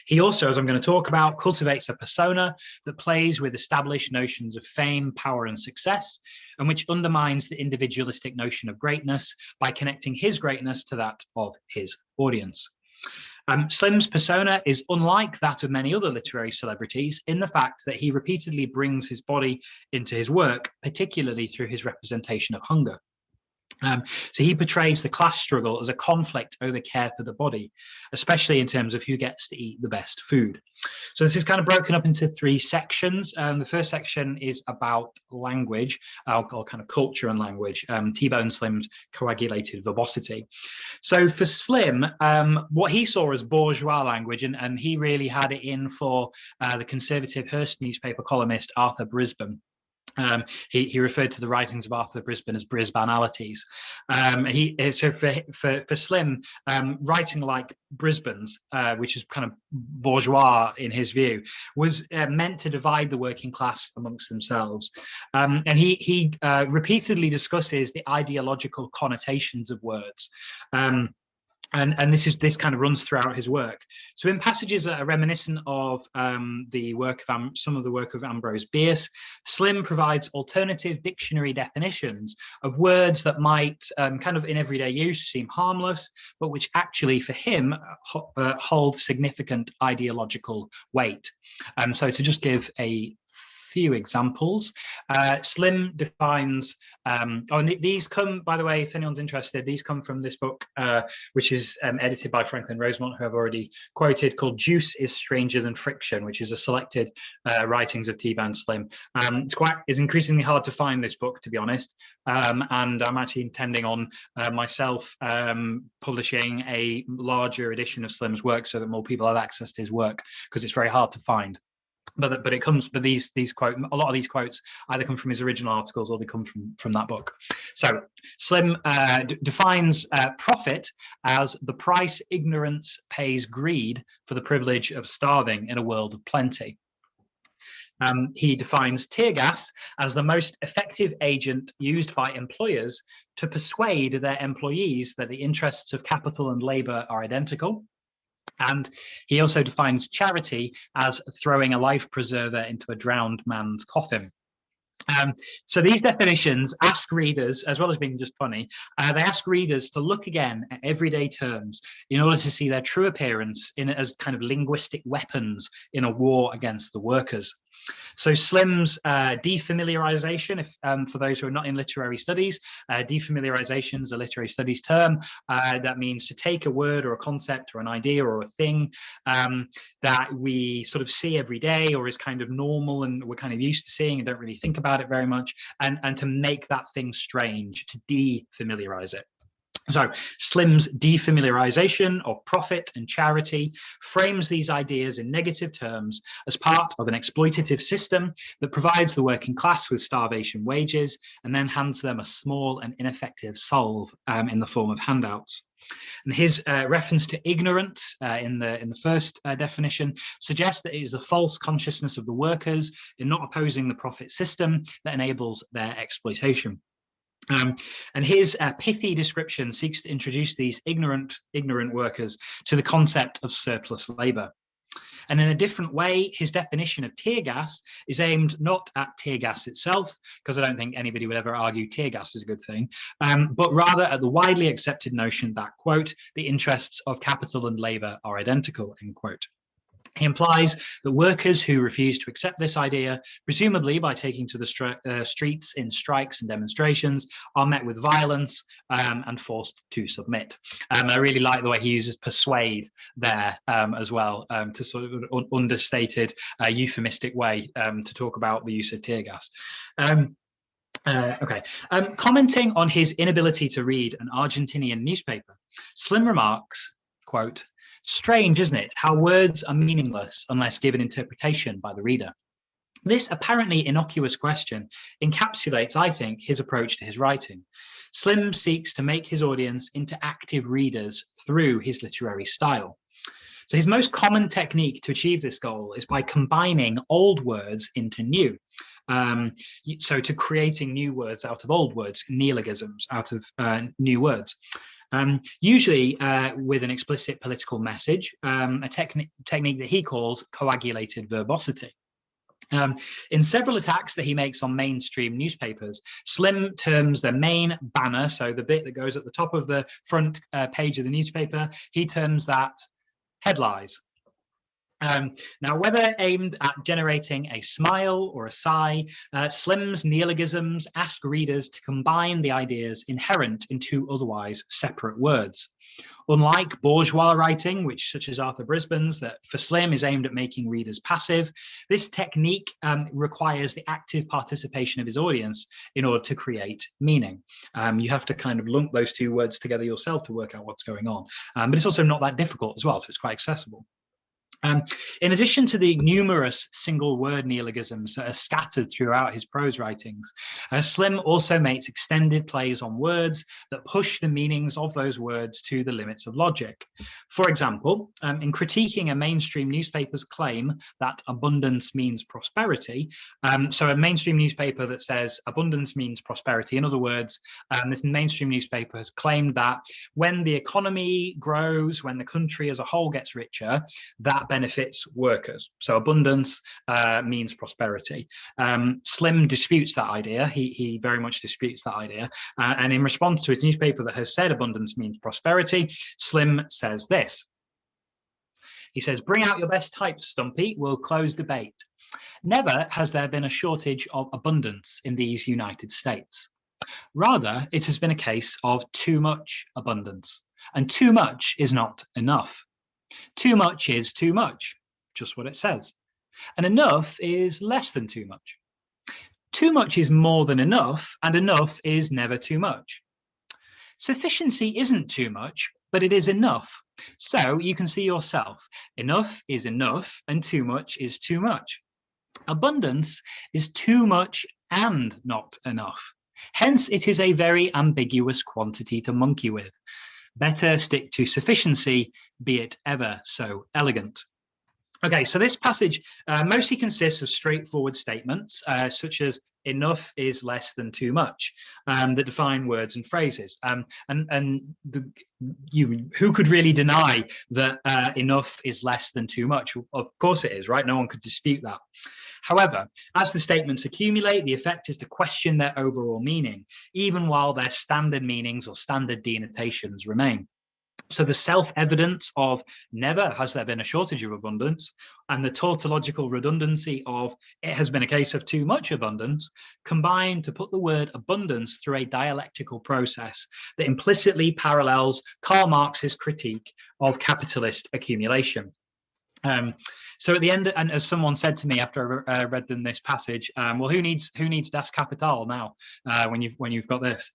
He also, as I'm going to talk about, cultivates a persona that plays with established notions of fame, power, and success, and which undermines the individualistic notion of greatness by connecting his greatness to that of his audience. Slim's persona is unlike that of many other literary celebrities in the fact that he repeatedly brings his body into his work, particularly through his representation of hunger. So he portrays the class struggle as a conflict over care for the body, especially in terms of who gets to eat the best food. So this is kind of broken up into 3 sections. The first section is about language, or kind of culture and language, T-Bone Slim's coagulated verbosity. So for Slim, what he saw as bourgeois language, and he really had it in for the conservative Hearst newspaper columnist Arthur Brisbane. He referred to the writings of Arthur Brisbane as Brisbanalities. So for Slim, writing like Brisbane's, which is kind of bourgeois in his view, was meant to divide the working class amongst themselves. And he repeatedly discusses the ideological connotations of words. And this kind of runs throughout his work. So in passages that are reminiscent of the work of some of the work of Ambrose Bierce, Slim provides alternative dictionary definitions of words that might kind of in everyday use seem harmless, but which actually for him hold significant ideological weight. So to just give a few examples, Slim defines, and these come, by the way, if anyone's interested, these come from this book, which is edited by Franklin Rosemont, who I've already quoted, called Juice is Stranger Than Friction, which is a selected writings of T-Bone Slim. It's increasingly hard to find this book, to be honest, and I'm actually intending on myself publishing a larger edition of Slim's work so that more people have access to his work, because it's very hard to find. But these quote, a lot of these quotes either come from his original articles or they come from that book. So Slim defines profit as the price ignorance pays greed for the privilege of starving in a world of plenty. He defines tear gas as the most effective agent used by employers to persuade their employees that the interests of capital and labor are identical. And he also defines charity as throwing a life preserver into a drowned man's coffin. So these definitions ask readers, as well as being just funny, they ask readers to look again at everyday terms in order to see their true appearance as kind of linguistic weapons in a war against the workers. So Slim's defamiliarization, for those who are not in literary studies, defamiliarization is a literary studies term that means to take a word or a concept or an idea or a thing that we sort of see every day or is kind of normal and we're kind of used to seeing and don't really think about it very much, and to make that thing strange, to defamiliarize it. So Slim's defamiliarization of profit and charity frames these ideas in negative terms as part of an exploitative system that provides the working class with starvation wages and then hands them a small and ineffective solve in the form of handouts. And his reference to ignorance in the first definition suggests that it is the false consciousness of the workers in not opposing the profit system that enables their exploitation. And his pithy description seeks to introduce these ignorant workers to the concept of surplus labor. And in a different way, his definition of tear gas is aimed not at tear gas itself, because I don't think anybody would ever argue tear gas is a good thing, but rather at the widely accepted notion that, quote, the interests of capital and labor are identical, end quote. He implies that workers who refuse to accept this idea, presumably by taking to the streets in strikes and demonstrations, are met with violence and forced to submit. I really like the way he uses persuade there as well, to sort of an understated, euphemistic way to talk about the use of tear gas. Commenting on his inability to read an Argentinian newspaper, Slim remarks, quote, "Strange, isn't it, how words are meaningless unless given interpretation by the reader?" This apparently innocuous question encapsulates, I think, his approach to his writing. Slim seeks to make his audience into active readers through his literary style. So his most common technique to achieve this goal is by combining old words into new. So to creating new words out of old words, neologisms out of new words. usually with an explicit political message, a technique that he calls coagulated verbosity. In several attacks that he makes on mainstream newspapers, Slim terms the main banner, so the bit that goes at the top of the front page of the newspaper, he terms that headlines. Now, whether aimed at generating a smile or a sigh, Slim's neologisms ask readers to combine the ideas inherent in two otherwise separate words. Unlike bourgeois writing, such as Arthur Brisbane's, that for Slim is aimed at making readers passive, this technique requires the active participation of his audience in order to create meaning. You have to kind of lump those two words together yourself to work out what's going on. But it's also not that difficult as well, so it's quite accessible. In addition to the numerous single word neologisms that are scattered throughout his prose writings, Slim also makes extended plays on words that push the meanings of those words to the limits of logic. For example, in critiquing a mainstream newspaper's claim that abundance means prosperity, so a mainstream newspaper that says abundance means prosperity, in other words, this mainstream newspaper has claimed that when the economy grows, when the country as a whole gets richer, that benefits workers. So abundance means prosperity. Slim disputes that idea. He very much disputes that idea. And in response to its newspaper that has said abundance means prosperity, Slim says this. He says, "Bring out your best types, Stumpy. We'll close debate. Never has there been a shortage of abundance in these United States. Rather, it has been a case of too much abundance. And too much is not enough. Too much is too much, just what it says. And enough is less than too much. Too much is more than enough, and enough is never too much. Sufficiency isn't too much, but it is enough. So you can see yourself. Enough is enough, and too much is too much. Abundance is too much and not enough. Hence, it is a very ambiguous quantity to monkey with. Better stick to sufficiency, be it ever so elegant." Okay, so this passage mostly consists of straightforward statements, such as enough is less than too much, that define words and phrases. Who could really deny that enough is less than too much? Of course it is, right? No one could dispute that. However, as the statements accumulate, the effect is to question their overall meaning, even while their standard meanings or standard denotations remain. So the self-evidence of never has there been a shortage of abundance and the tautological redundancy of it has been a case of too much abundance combine to put the word abundance through a dialectical process that implicitly parallels Karl Marx's critique of capitalist accumulation. So at the end, and as someone said to me after I read them this passage, well, who needs Das Kapital now when you've got this?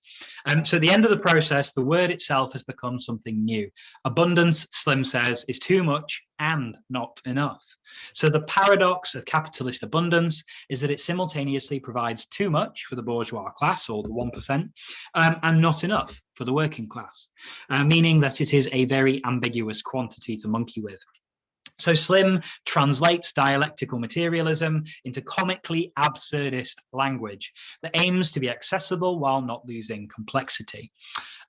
So at the end of the process, the word itself has become something new. Abundance, Slim says, is too much and not enough. So the paradox of capitalist abundance is that it simultaneously provides too much for the bourgeois class or the 1%, and not enough for the working class, meaning that it is a very ambiguous quantity to monkey with. So Slim translates dialectical materialism into comically absurdist language that aims to be accessible while not losing complexity.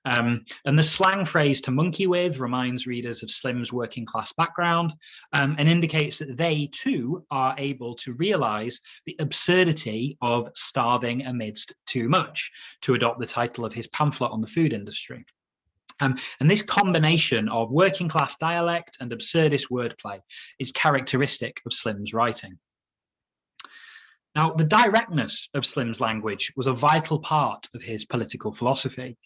And the slang phrase to monkey with reminds readers of Slim's working class background and indicates that they too are able to realize the absurdity of starving amidst too much, to adopt the title of his pamphlet on the food industry. And this combination of working class dialect and absurdist wordplay is characteristic of Slim's writing. Now, the directness of Slim's language was a vital part of his political philosophy.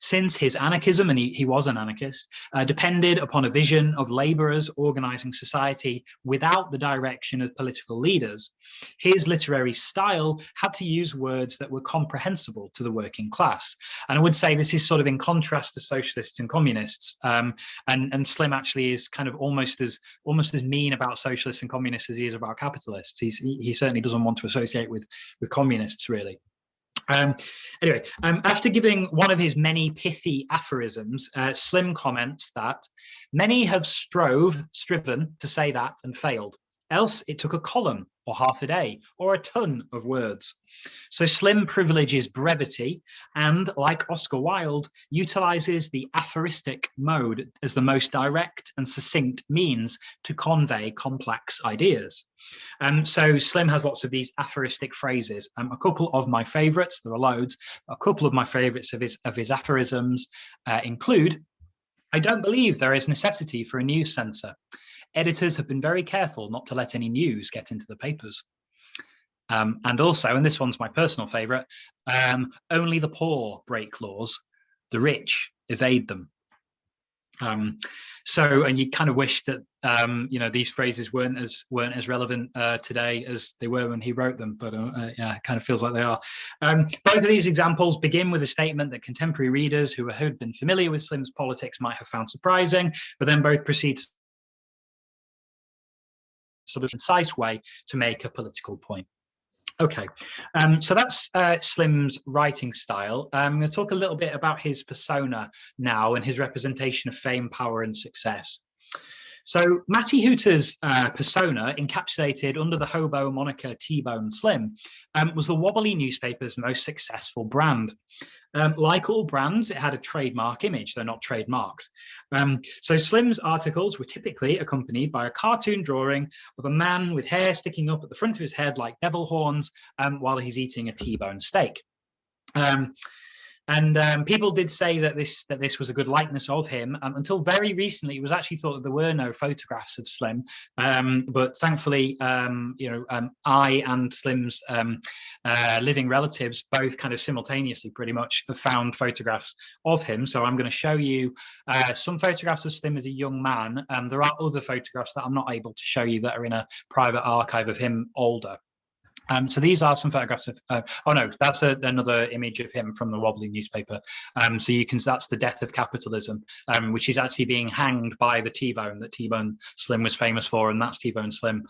Since his anarchism, and he was an anarchist, depended upon a vision of labourers organising society without the direction of political leaders, his literary style had to use words that were comprehensible to the working class. And I would say this is sort of in contrast to socialists and communists. And Slim actually is kind of almost as mean about socialists and communists as he is about capitalists. He certainly doesn't want to associate with communists, really. Anyway, after giving one of his many pithy aphorisms, Slim comments that many have striven to say that and failed. Else it took a column or half a day, or a ton of words. So Slim privileges brevity and, like Oscar Wilde, utilizes the aphoristic mode as the most direct and succinct means to convey complex ideas. So Slim has lots of these aphoristic phrases. A couple of my favorites, there are loads, a couple of my favorites of his aphorisms include, "I don't believe there is necessity for a news censor. Editors have been very careful not to let any news get into the papers." And also, and this one's my personal favorite, "Only the poor break laws, the rich evade them." So, and you kind of wish that these phrases weren't as relevant today as they were when he wrote them, but yeah, it kind of feels like they are. Both of these examples begin with a statement that contemporary readers who had been familiar with Slim's politics might have found surprising, but then both proceed to sort of concise way to make a political point. Okay, so that's Slim's writing style. I'm going to talk a little bit about his persona now and his representation of fame, power, and success. So Matty Hooter's persona, encapsulated under the hobo moniker T-Bone Slim, was the Wobbly newspaper's most successful brand. Like all brands, it had a trademark image, though not trademarked. So Slim's articles were typically accompanied by a cartoon drawing of a man with hair sticking up at the front of his head like devil horns while he's eating a T-bone steak. And people did say that this was a good likeness of him until very recently. It was actually thought that there were no photographs of Slim, but thankfully, I and Slim's living relatives both kind of simultaneously pretty much have found photographs of him. So I'm going to show you some photographs of Slim as a young man. There are other photographs that I'm not able to show you that are in a private archive of him older. So these are some photographs of, oh no, that's another image of him from the Wobbly newspaper. So you can, that's the death of capitalism, which is actually being hanged by the T-bone that T-Bone Slim was famous for, and that's T-Bone Slim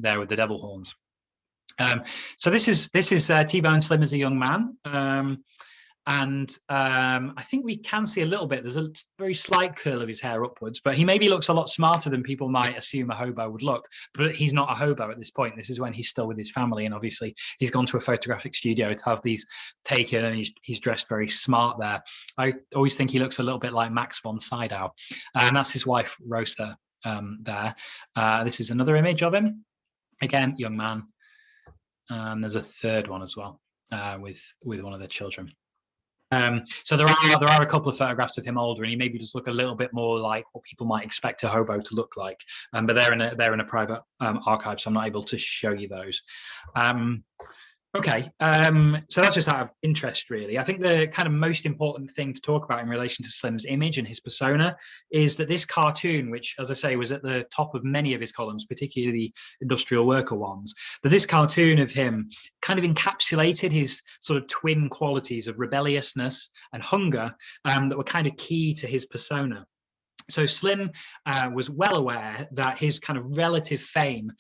there with the devil horns. So this is T-Bone Slim as a young man. I think we can see a little bit, there's a very slight curl of his hair upwards, but he maybe looks a lot smarter than people might assume a hobo would look. But he's not a hobo at this point. This is when he's still with his family, and obviously he's gone to a photographic studio to have these taken, and he's dressed very smart there. I always think he looks a little bit like Max von Sydow, and that's his wife Rosa there. This is another image of him, again, young man. There's a third one as well with one of the children. So there are a couple of photographs of him older, and he maybe just look a little bit more like what people might expect a hobo to look like. But they're in a private archive, so I'm not able to show you those. Okay, so that's just out of interest, really. I think the kind of most important thing to talk about in relation to Slim's image and his persona is that this cartoon, which, as I say, was at the top of many of his columns, particularly the industrial worker ones, that this cartoon of him kind of encapsulated his sort of twin qualities of rebelliousness and hunger that were kind of key to his persona. So Slim was well aware that his kind of relative fame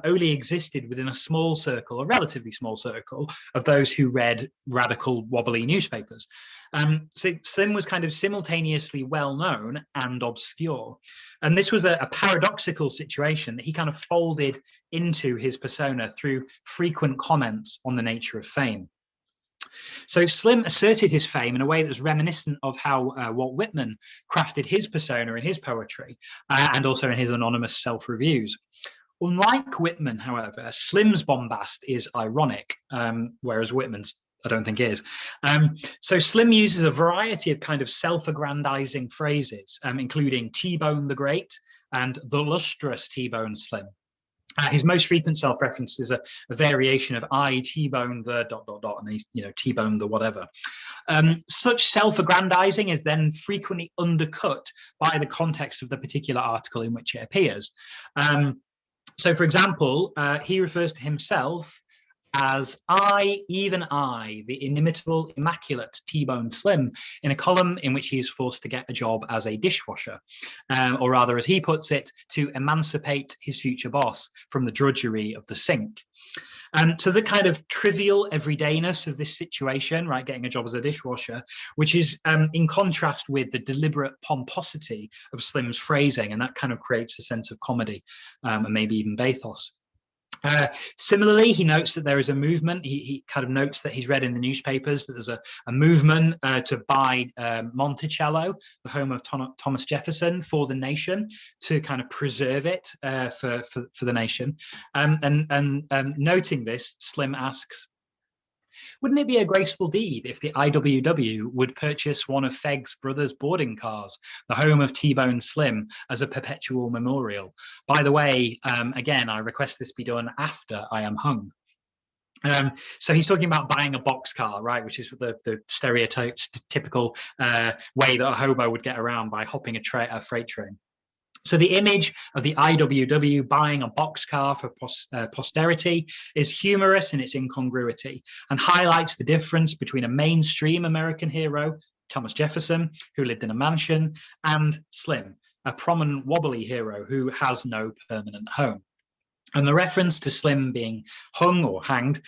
only existed within a small circle, a relatively small circle, of those who read radical Wobbly newspapers. So Slim was kind of simultaneously well known and obscure. And this was a paradoxical situation that he kind of folded into his persona through frequent comments on the nature of fame. So Slim asserted his fame in a way that's reminiscent of how Walt Whitman crafted his persona in his poetry and also in his anonymous self-reviews. Unlike Whitman, however, Slim's bombast is ironic, whereas Whitman's I don't think is. So Slim uses a variety of kind of self-aggrandizing phrases, including T-Bone the Great and the lustrous T-Bone Slim. His most frequent self-reference is a variation of I T-bone the ... and he's, T-bone the whatever. Such self-aggrandizing is then frequently undercut by the context of the particular article in which it appears. So, for example, he refers to himself as even I, the inimitable, immaculate T-Bone Slim, in a column in which he is forced to get a job as a dishwasher, or rather, as he puts it, to emancipate his future boss from the drudgery of the sink. So the kind of trivial everydayness of this situation, right, getting a job as a dishwasher, which is in contrast with the deliberate pomposity of Slim's phrasing, and that kind of creates a sense of comedy and maybe even bathos. Similarly, he notes that there is a movement. He kind of notes that he's read in the newspapers that there's a movement to buy Monticello, the home of Thomas Jefferson, for the nation, to kind of preserve it for the nation. And noting this, Slim asks, wouldn't it be a graceful deed if the IWW would purchase one of Fegg's brother's boarding cars, the home of T-Bone Slim, as a perpetual memorial? By the way, again, I request this be done after I am hung. So he's talking about buying a boxcar, right, which is the stereotypical way that a hobo would get around, by hopping a freight train. So the image of the IWW buying a boxcar for posterity is humorous in its incongruity and highlights the difference between a mainstream American hero, Thomas Jefferson, who lived in a mansion, and Slim, a prominent wobbly hero who has no permanent home. And the reference to Slim being hung or hanged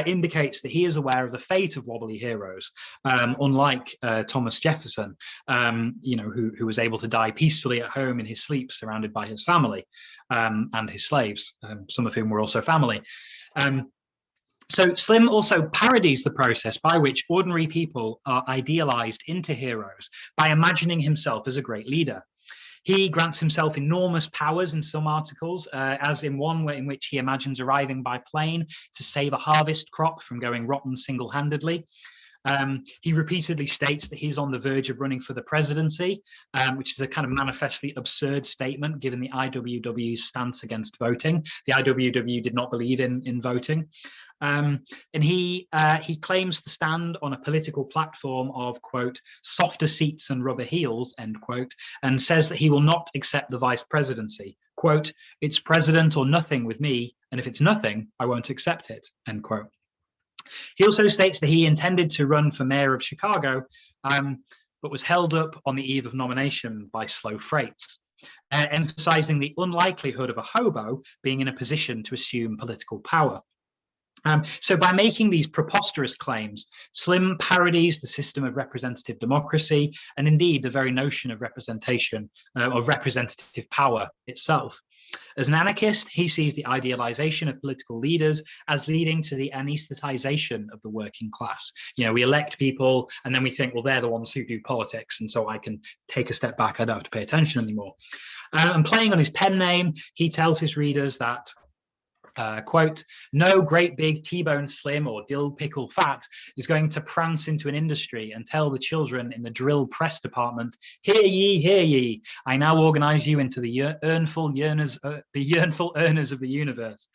indicates that he is aware of the fate of wobbly heroes, unlike Thomas Jefferson, who was able to die peacefully at home in his sleep, surrounded by his family and his slaves, some of whom were also family. So Slim also parodies the process by which ordinary people are idealized into heroes by imagining himself as a great leader. He grants himself enormous powers in some articles, as in one in which he imagines arriving by plane to save a harvest crop from going rotten single-handedly. He repeatedly states that he's on the verge of running for the presidency, which is a kind of manifestly absurd statement given the IWW's stance against voting. The IWW did not believe in voting. And he claims to stand on a political platform of, quote, softer seats and rubber heels, end quote, and says that he will not accept the vice presidency. Quote, it's president or nothing with me, and if it's nothing, I won't accept it, end quote. He also states that he intended to run for mayor of Chicago, but was held up on the eve of nomination by slow freights, emphasizing the unlikelihood of a hobo being in a position to assume political power. So by making these preposterous claims, Slim parodies the system of representative democracy and indeed the very notion of representation, of representative power itself. As an anarchist, he sees the idealization of political leaders as leading to the anesthetization of the working class. You know, we elect people and then we think, well, they're the ones who do politics, and so I can take a step back, I don't have to pay attention anymore. And playing on his pen name, he tells his readers that, quote, no great big T-Bone Slim or dill pickle fat is going to prance into an industry and tell the children in the drill press department, hear ye, I now organize you into the yearnful earners of the universe.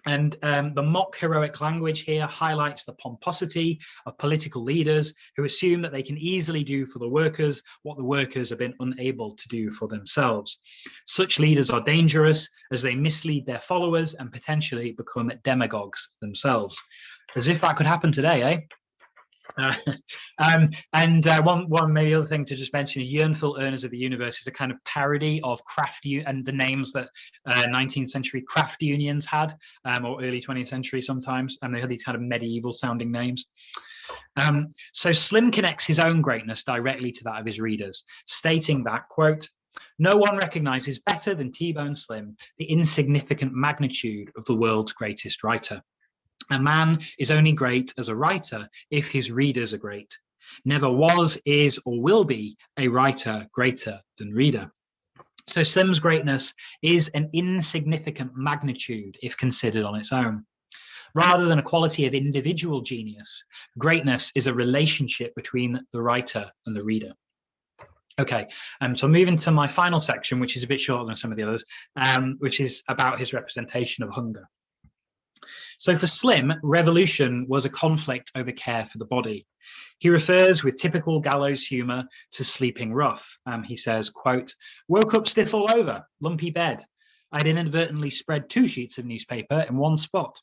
The mock heroic language here highlights the pomposity of political leaders who assume that they can easily do for the workers what the workers have been unable to do for themselves. Such leaders are dangerous as they mislead their followers and potentially become demagogues themselves. As if that could happen today, eh? One maybe other thing to just mention is Yearnful Earners of the Universe is a kind of parody of craft and the names that 19th century craft unions had, or early 20th century sometimes, and they had these kind of medieval sounding names. So Slim connects his own greatness directly to that of his readers, stating that, quote, no one recognizes better than T-Bone Slim the insignificant magnitude of the world's greatest writer. A man is only great as a writer if his readers are great. Never was, is, or will be a writer greater than reader. So Slim's greatness is an insignificant magnitude if considered on its own. Rather than a quality of individual genius, greatness is a relationship between the writer and the reader. Okay, so moving to my final section, which is a bit shorter than some of the others, which is about his representation of hunger. So for Slim, revolution was a conflict over care for the body. He refers with typical gallows humor to sleeping rough. He says, quote, woke up stiff all over, lumpy bed. I'd inadvertently spread 2 sheets of newspaper in one spot.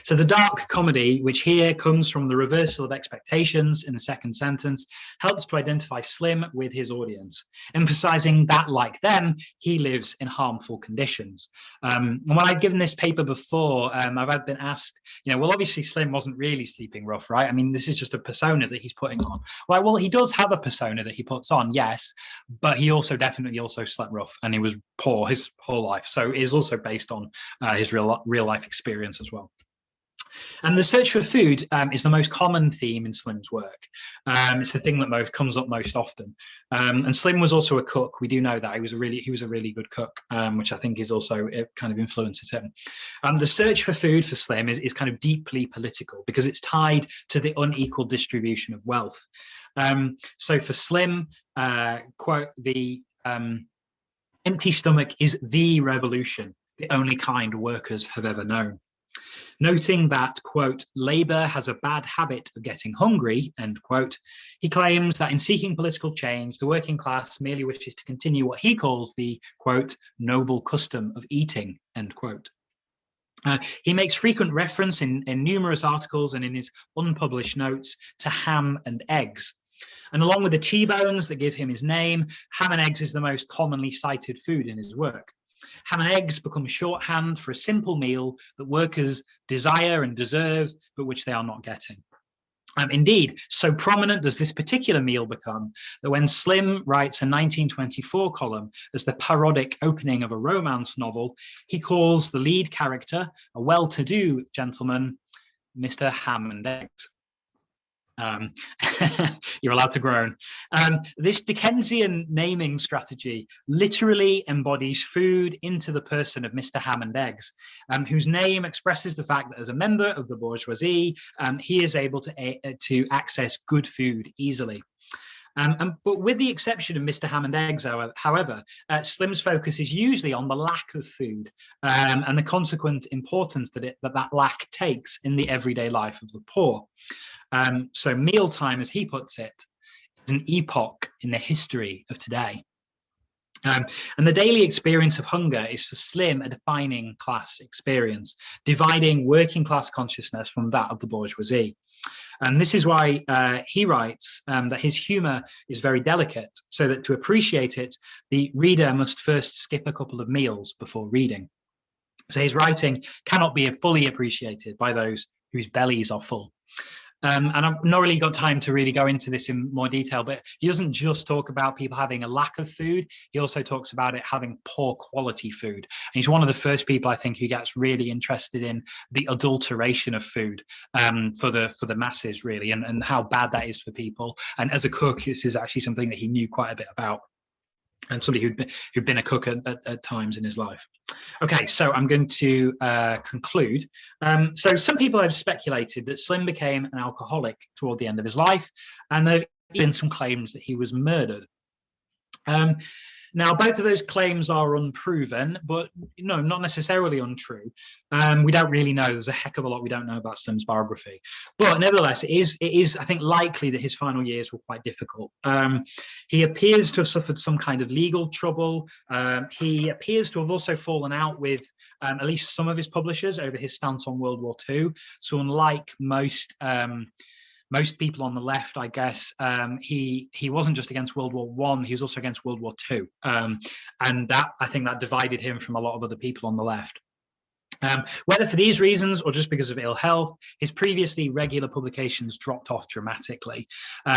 So the dark comedy, which here comes from the reversal of expectations in the second sentence, helps to identify Slim with his audience, emphasizing that, like them, he lives in harmful conditions. And when I've given this paper before, I've been asked, well, obviously Slim wasn't really sleeping rough, right? I mean, this is just a persona that he's putting on. Well, he does have a persona that he puts on, yes, but he also definitely also slept rough, and he was poor his whole life. So it is also based on his real life experience as well. And the search for food is the most common theme in Slim's work. It's the thing that comes up most often. And Slim was also a cook. We do know that he was a really good cook, which I think is also it kind of influences him. The search for food for Slim is kind of deeply political because it's tied to the unequal distribution of wealth. So for Slim, quote, the empty stomach is the revolution, the only kind workers have ever known. Noting that, quote, labor has a bad habit of getting hungry, end quote, he claims that in seeking political change, the working class merely wishes to continue what he calls the, quote, noble custom of eating, end quote. He makes frequent reference in numerous articles and in his unpublished notes to ham and eggs. And along with the T-bones that give him his name, ham and eggs is the most commonly cited food in his work. Ham and eggs become shorthand for a simple meal that workers desire and deserve, but which they are not getting. Indeed, so prominent does this particular meal become that when Slim writes a 1924 column as the parodic opening of a romance novel, he calls the lead character, a well-to-do gentleman, Mr. Ham and Eggs. You're allowed to groan. This Dickensian naming strategy literally embodies food into the person of Mr. Ham and Eggs, whose name expresses the fact that as a member of the bourgeoisie, he is able to access good food easily. But with the exception of Mr. Ham and Eggs, however, Slim's focus is usually on the lack of food and the consequent importance that lack takes in the everyday life of the poor. So mealtime, as he puts it, is an epoch in the history of today. And the daily experience of hunger is for Slim a defining class experience, dividing working class consciousness from that of the bourgeoisie. And this is why he writes that his humor is very delicate, so that to appreciate it, the reader must first skip a couple of meals before reading. So his writing cannot be fully appreciated by those whose bellies are full. And I've not really got time to really go into this in more detail, but he doesn't just talk about people having a lack of food. He also talks about it having poor quality food. And he's one of the first people, I think, who gets really interested in the adulteration of food for the masses, really, and how bad that is for people. And as a cook, this is actually something that he knew quite a bit about. And somebody who'd been a cook at times in his life. Okay, so I'm going to conclude. So some people have speculated that Slim became an alcoholic toward the end of his life, and there have been some claims that he was murdered. Now, both of those claims are unproven, but no, not necessarily untrue. We don't really know. There's a heck of a lot we don't know about Slim's biography. But nevertheless, it is, I think, likely that his final years were quite difficult. He appears to have suffered some kind of legal trouble. He appears to have also fallen out with at least some of his publishers over his stance on World War II. So unlike most people on the left, I guess, he wasn't just against World War I, he was also against World War II. And that, I think, that divided him from a lot of other people on the left. Whether for these reasons or just because of ill health, his previously regular publications dropped off dramatically.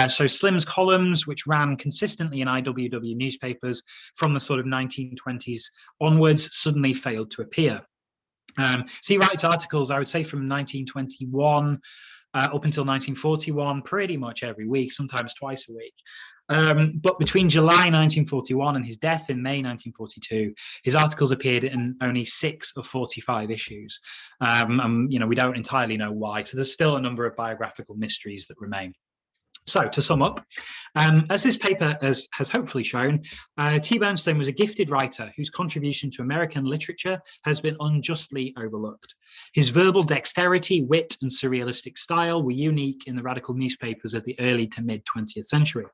So Slim's columns, which ran consistently in IWW newspapers from the sort of 1920s onwards, suddenly failed to appear. So he writes articles, I would say, from 1921 up until 1941, pretty much every week, sometimes twice a week. But between July 1941 and his death in May 1942, his articles appeared in only 6 of 45 issues. We don't entirely know why, so there's still a number of biographical mysteries that remain. So to sum up, as this paper has hopefully shown, T-Bone Slim was a gifted writer whose contribution to American literature has been unjustly overlooked. His verbal dexterity, wit, and surrealistic style were unique in the radical newspapers of the early to mid 20th century.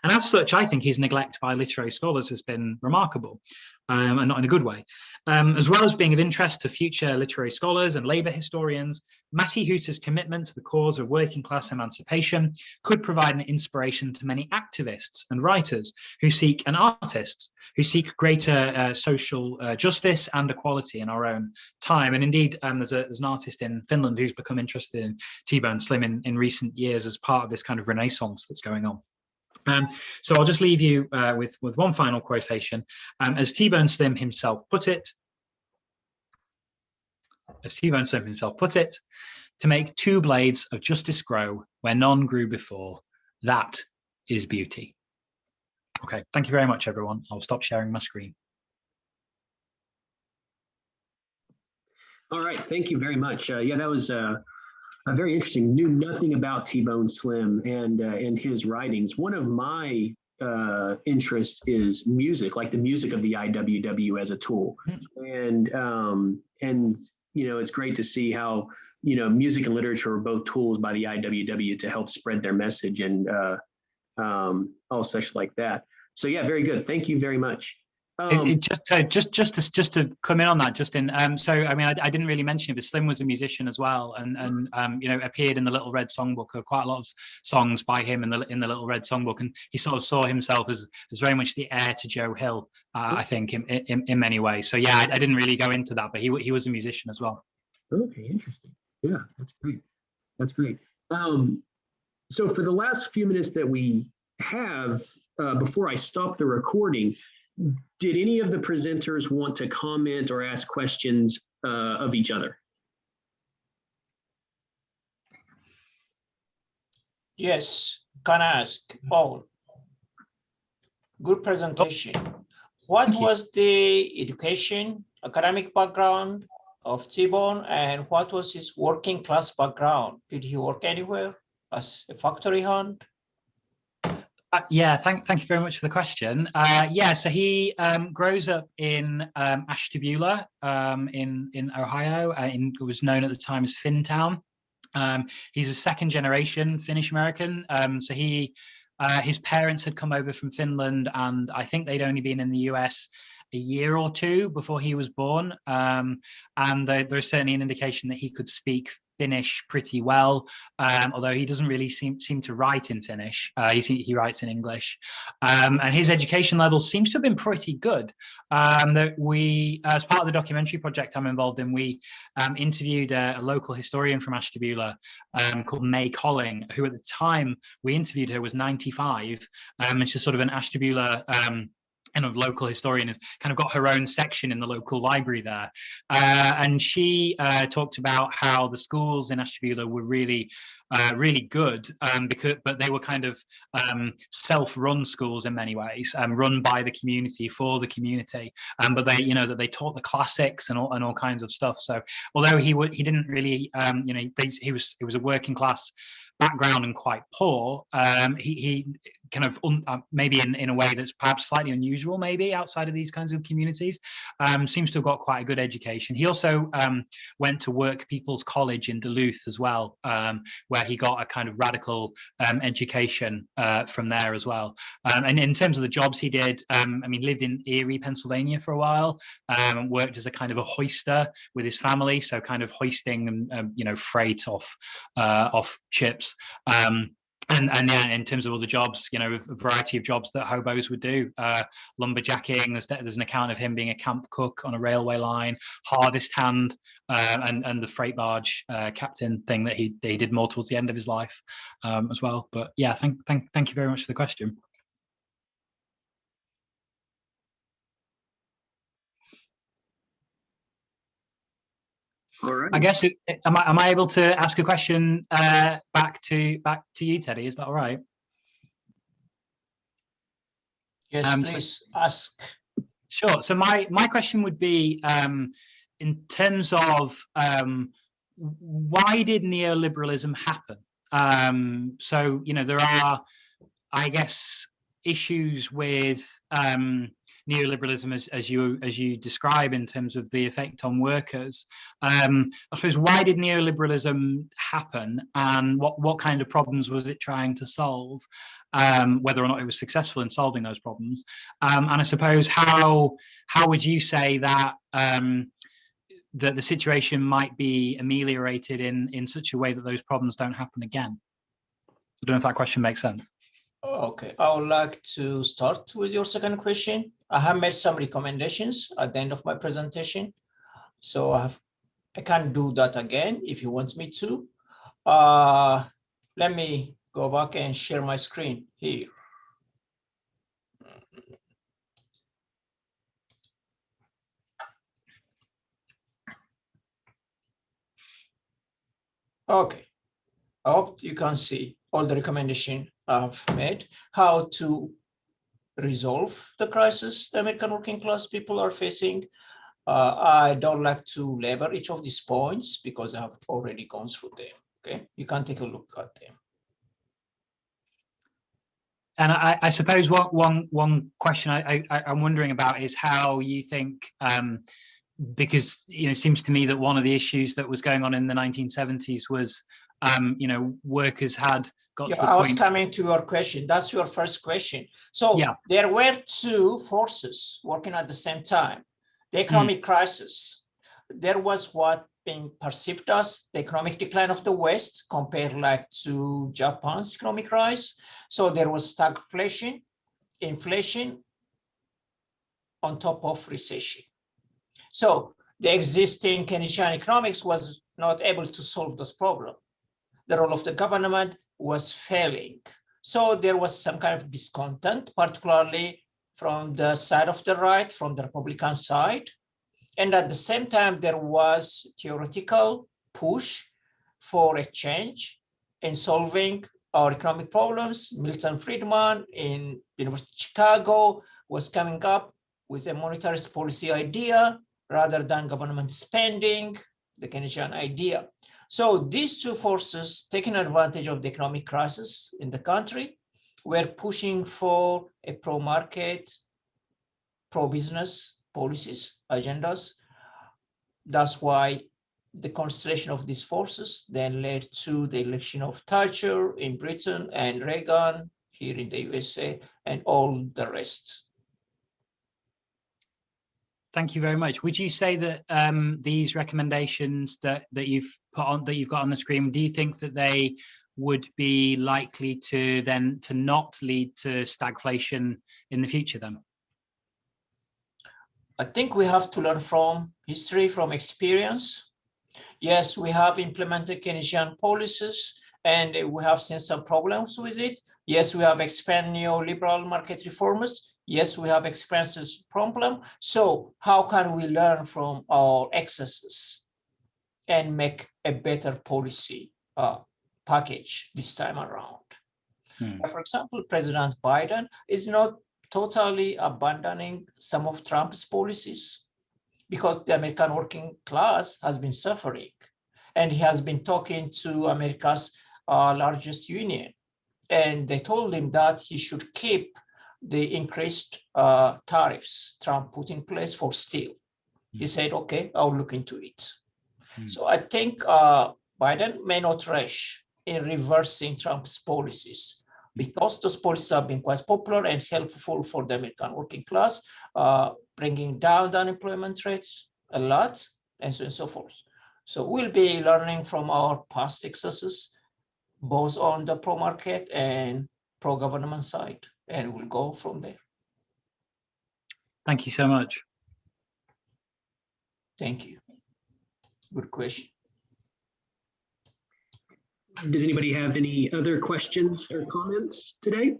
And as such, I think his neglect by literary scholars has been remarkable, and not in a good way. As well as being of interest to future literary scholars and labour historians, Matty Hooter's commitment to the cause of working class emancipation could provide an inspiration to many activists and writers who seek, and artists who seek greater social justice and equality in our own time. And indeed, there's an artist in Finland who's become interested in T-Bone Slim in recent years as part of this kind of renaissance that's going on. So I'll just leave you with one final quotation. As T-Bone Slim himself put it, to make two blades of justice grow where none grew before, that is beauty. Okay, thank you very much, everyone. I'll stop sharing my screen. All right, thank you very much. Yeah, that was very interesting. Knew nothing about T-Bone Slim and his writings. One of my interests is music, like the music of the IWW as a tool, and it's great to see how music and literature are both tools by the IWW to help spread their message and all such like that. So yeah, very good. Thank you very much. Just to come in on that, Justin. So I mean, I didn't really mention it, but Slim was a musician as well, and appeared in the Little Red Songbook. Quite a lot of songs by him in the Little Red Songbook, and he sort of saw himself as very much the heir to Joe Hill, I think, in many ways. So yeah, I didn't really go into that, but he was a musician as well. Okay, interesting. Yeah, that's great. That's great. So for the last few minutes that we have before I stop the recording, did any of the presenters want to comment or ask questions of each other? Yes, can I ask Owen? Good presentation. What was the education, academic background of T-Bone, and what was his working class background? Did he work anywhere as a factory hand? Yeah, thank you very much for the question. Yeah, so he grows up in Ashtabula in Ohio. It was known at the time as Finntown. He's a second generation Finnish American. So his parents had come over from Finland, and I think they'd only been in the US a year or two before he was born. And there's certainly an indication that he could speak Finnish pretty well, although he doesn't really seem to write in Finnish. He writes in English, and his education level seems to have been pretty good. That we, as part of the documentary project I'm involved in, we interviewed a local historian from Ashtabula called Collin, who at the time we interviewed her was 95, and she's sort of an Ashtabula kind of local historian, has kind of got her own section in the local library there, and she talked about how the schools in Ashtabula were really good, but they were kind of self-run schools in many ways, run by the community for the community, but they that they taught the classics and all kinds of stuff. So although he didn't really he was a working class background and quite poor, he kind of maybe in a way that's perhaps slightly unusual, maybe outside of these kinds of communities, seems to have got quite a good education. He also went to Work People's College in Duluth as well, where he got a kind of radical education from there as well. And in terms of the jobs he did, I mean, lived in Erie, Pennsylvania for a while, worked as a kind of a hoister with his family, so kind of hoisting freight off ships. And yeah, in terms of all the jobs, a variety of jobs that hobos would do, lumberjacking. There's an account of him being a camp cook on a railway line, harvest hand, and the freight barge captain thing that he did more towards the end of his life as well. But yeah, thank you very much for the question. All right. I guess am I able to ask a question back to you, Teddy? Is that all right? Yes, please ask. Sure. So my question would be, in terms of why did neoliberalism happen? So there are, I guess, issues with neoliberalism as you describe in terms of the effect on workers. I suppose, why did neoliberalism happen, and what kind of problems was it trying to solve? Whether or not it was successful in solving those problems, and I suppose how would you say that that the situation might be ameliorated in such a way that those problems don't happen again? I don't know if that question makes sense. Okay, I would like to start with your second question. I have made some recommendations at the end of my presentation, so I can do that again if you want me to. Let me go back and share my screen here. Okay, I hope you can see all the recommendations I've made, how to resolve the crisis the American working class people are facing. I don't like to labor each of these points because I have already gone through them. Okay, you can take a look at them. And I suppose one question I'm wondering about is how you think, because it seems to me that one of the issues that was going on in the 1970s was workers had got to the point. I was coming to your question. That's your first question. So there were two forces working at the same time. The economic crisis. There was what being perceived as the economic decline of the West compared like to Japan's economic rise. So there was stagflation, inflation on top of recession. So the existing Keynesian economics was not able to solve this problem. The role of the government was failing. So there was some kind of discontent, particularly from the side of the right, from the Republican side. And at the same time, there was theoretical push for a change in solving our economic problems. Milton Friedman in the University of Chicago was coming up with a monetary policy idea rather than government spending, the Keynesian idea. So these two forces, taking advantage of the economic crisis in the country, were pushing for a pro-market, pro-business policies, agendas. That's why the constellation of these forces then led to the election of Thatcher in Britain and Reagan here in the USA and all the rest. Thank you very much. Would you say that these recommendations that you've got on the screen, do you think that they would be likely to not lead to stagflation in the future then? I think we have to learn from history, from experience. Yes, we have implemented Keynesian policies and we have seen some problems with it. Yes, we have experienced neoliberal market reformers. Yes, we have experienced this problem. So how can we learn from our excesses and make a better policy package this time around? For example, President Biden is not totally abandoning some of Trump's policies because the American working class has been suffering. And he has been talking to America's largest union. And they told him that he should keep the increased tariffs Trump put in place for steel. He said, okay, I'll look into it. So I think Biden may not rush in reversing Trump's policies because those policies have been quite popular and helpful for the American working class, bringing down the unemployment rates a lot, and so on and so forth. So we'll be learning from our past excesses, both on the pro-market and pro-government side, and we'll go from there. Thank you so much. Thank you. Good question. Does anybody have any other questions or comments today?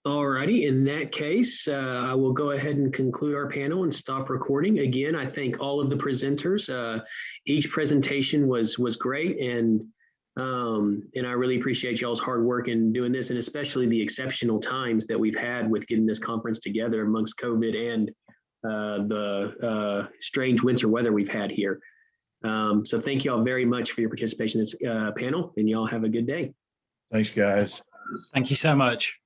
All righty, in that case, I will go ahead and conclude our panel and stop recording. Again, I thank all of the presenters. Each presentation was great, and I really appreciate y'all's hard work in doing this, and especially the exceptional times that we've had with getting this conference together amongst COVID and the strange winter weather we've had here. So thank you all very much for your participation in this panel, and y'all have a good day. Thanks, guys. Thank you so much.